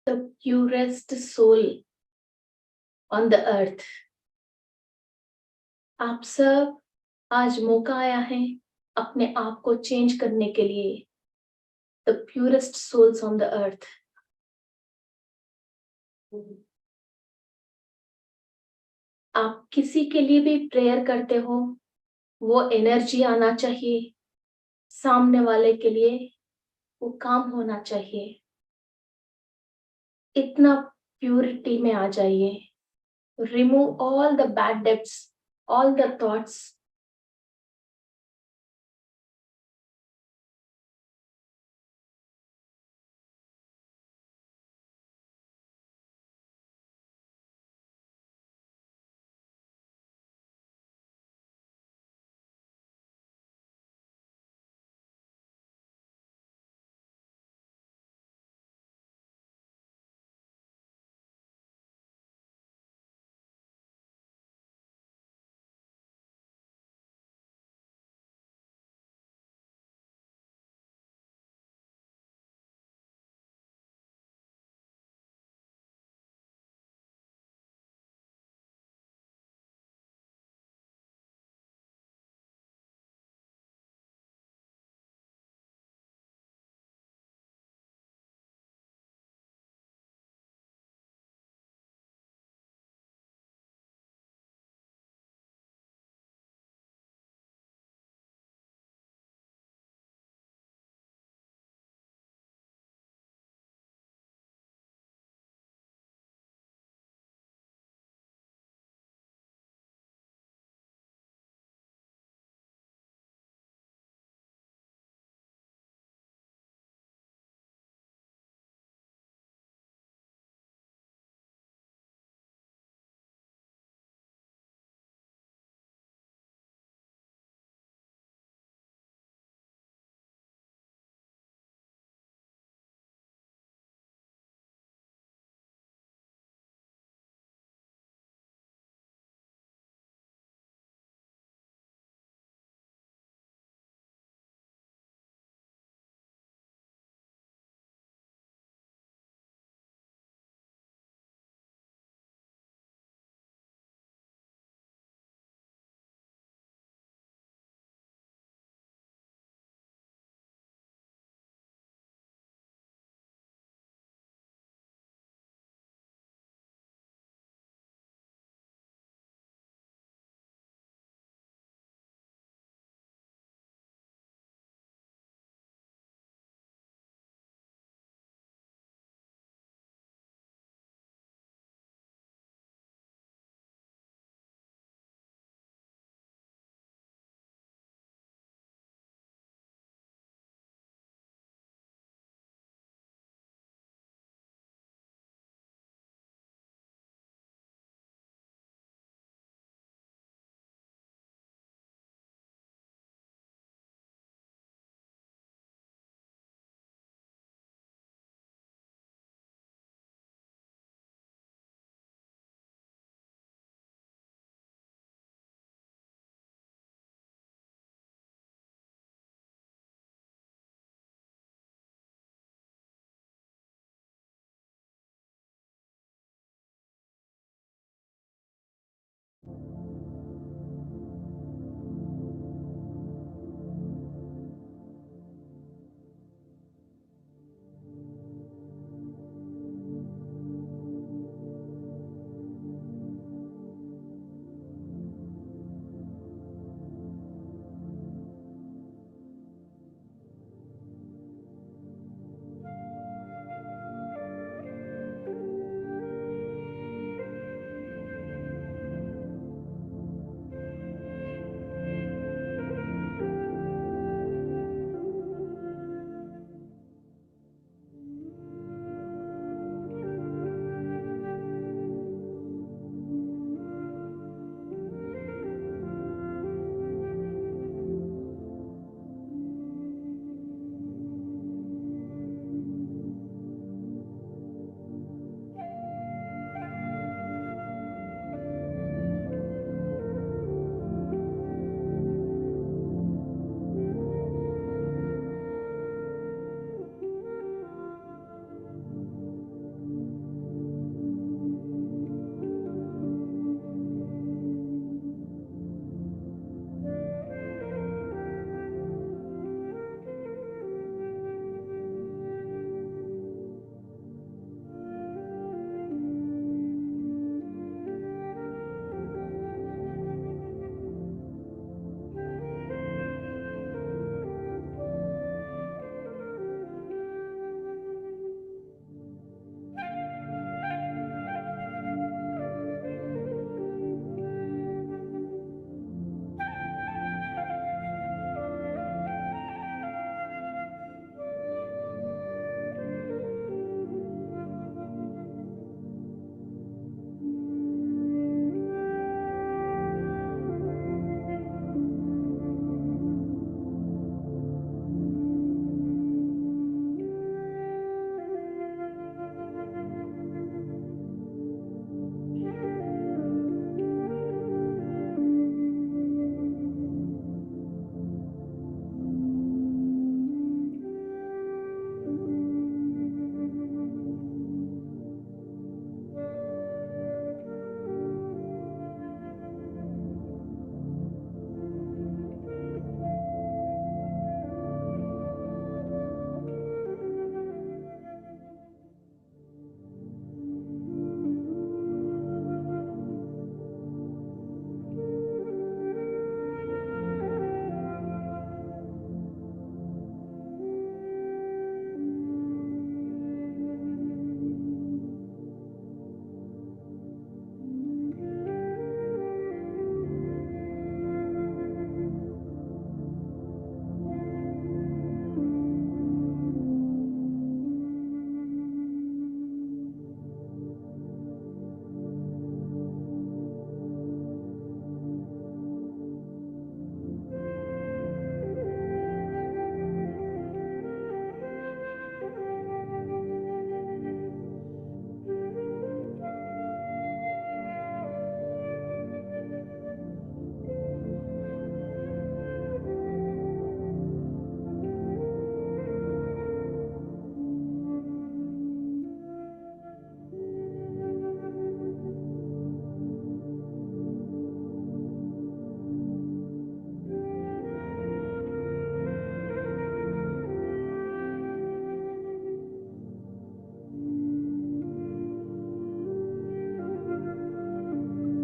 the purest soul on the earth. आप सब आज मौका आया है अपने आप को चेंज करने के लिए. The purest souls on the earth. आप किसी के लिए भी प्रेयर करते हो, वो एनर्जी आना चाहिए. सामने वाले के लिए वो काम होना चाहिए. इतना प्योरिटी में आ जाइए. Remove all the bad debts, all the thoughts.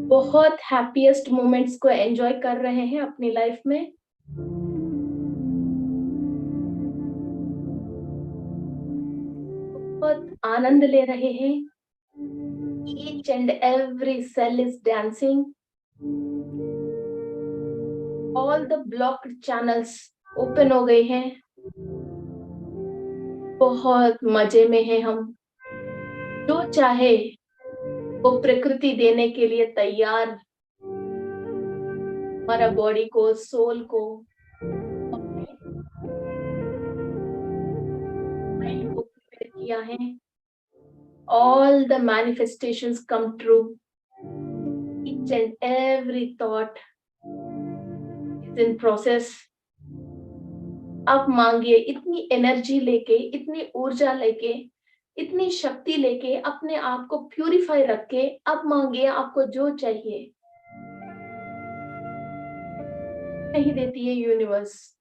बहुत हैप्पीएस्ट मोमेंट्स को एंजॉय कर रहे हैं अपनी लाइफ में। बहुत आनंद ले रहे हैं। Each and every cell is dancing. All the blocked channels open हो गए हैं। बहुत मजे में हैं हम। जो चाहे वो प्रकृति देने के लिए तैयार। हमारा बॉडी को, सोल को, माइंड को प्रिपेयर किया है। All the manifestations come true. Each and every thought is in process. आप मांगिए, इतनी एनर्जी लेके, इतनी ऊर्जा लेके, इतनी शक्ति लेके, अपने आप को प्यूरिफाई रख के अब मांगिए आपको जो चाहिए। नहीं देती है यूनिवर्स।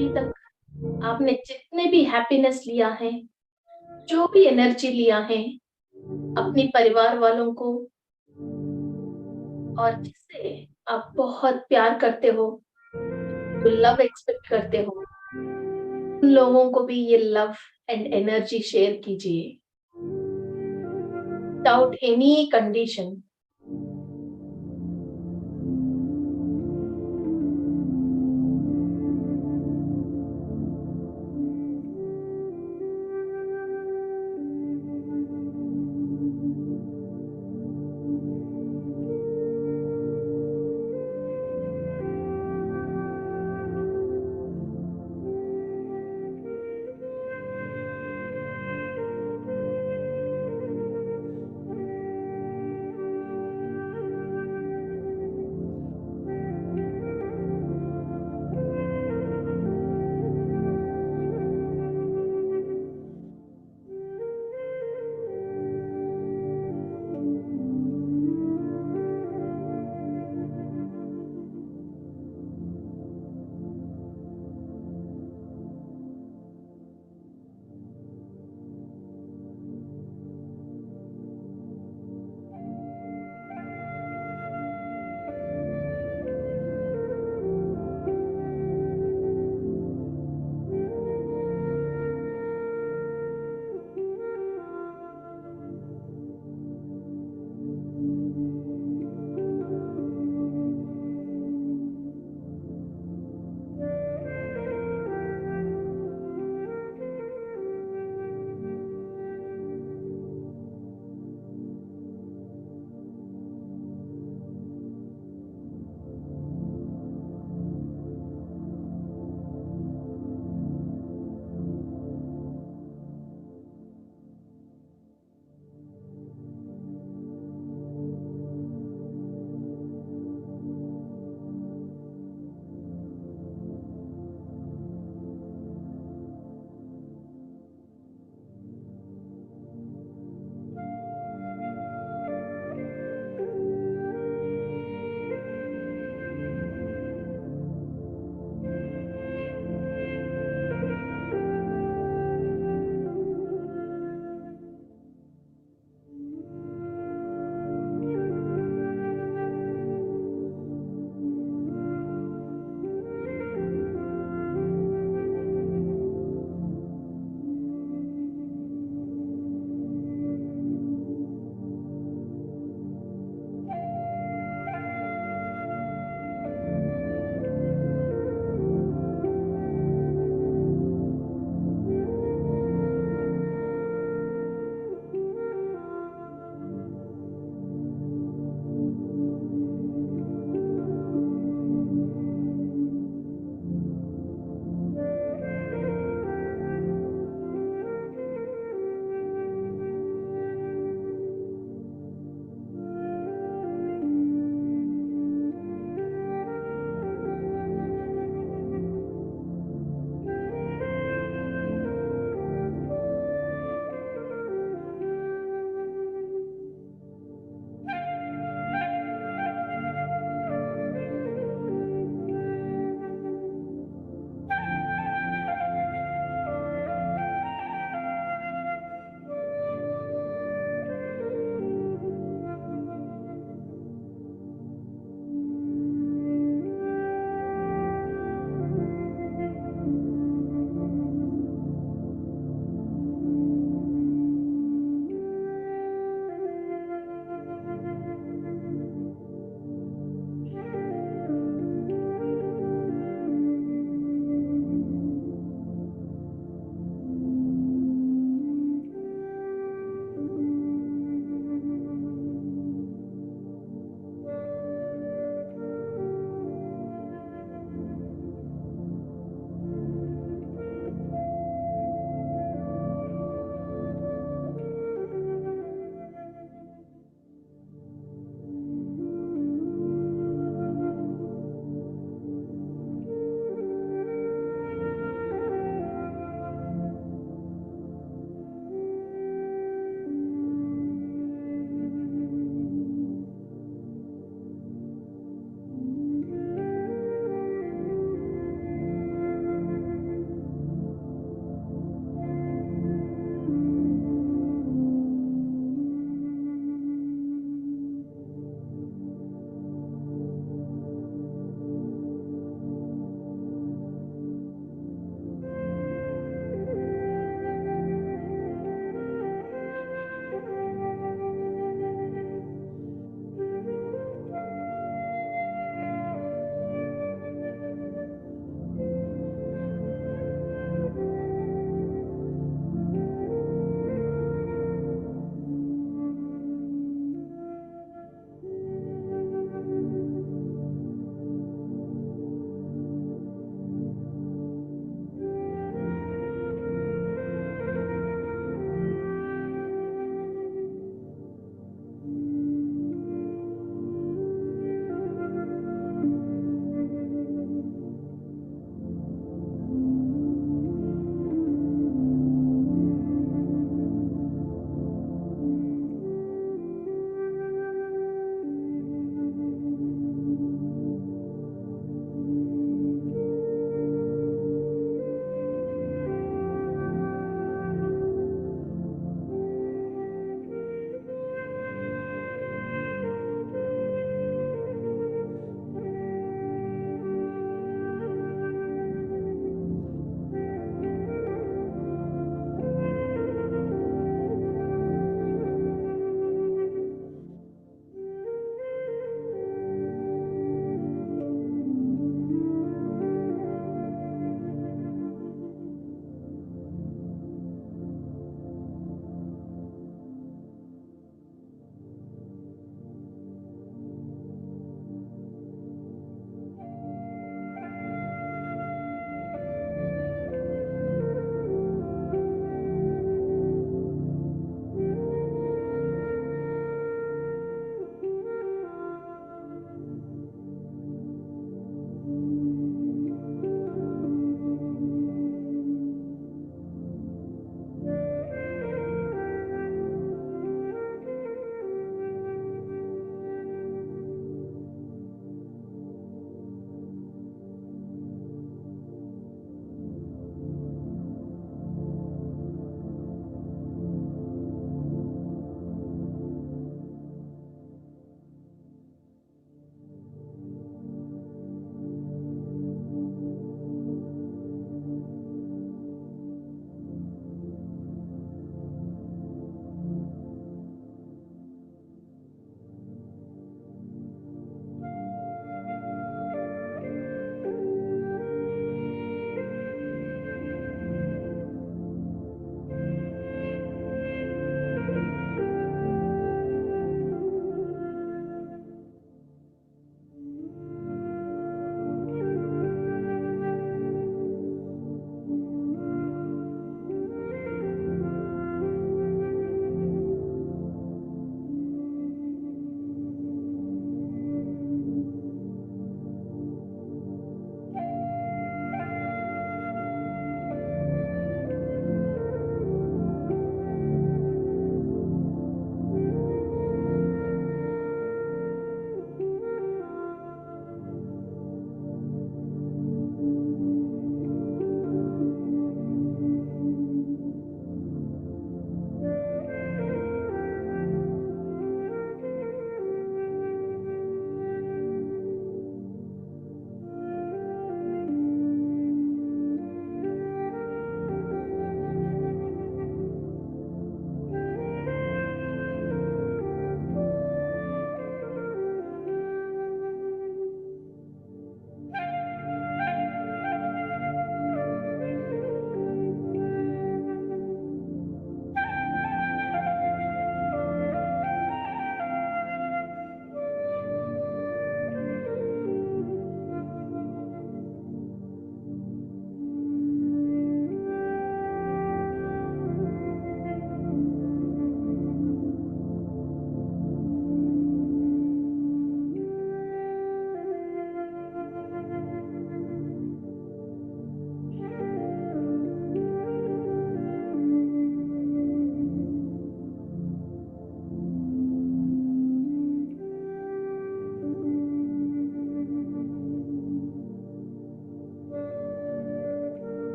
अभी तक आपने जितने भी हैप्पीनेस लिया है, जो भी एनर्जी लिया है अपने परिवार वालों को, और जिससे आप बहुत प्यार करते हो, लव एक्सपेक्ट करते हो, उन लोगों को भी ये लव एंड एनर्जी शेयर कीजिए विदाउट एनी कंडीशन।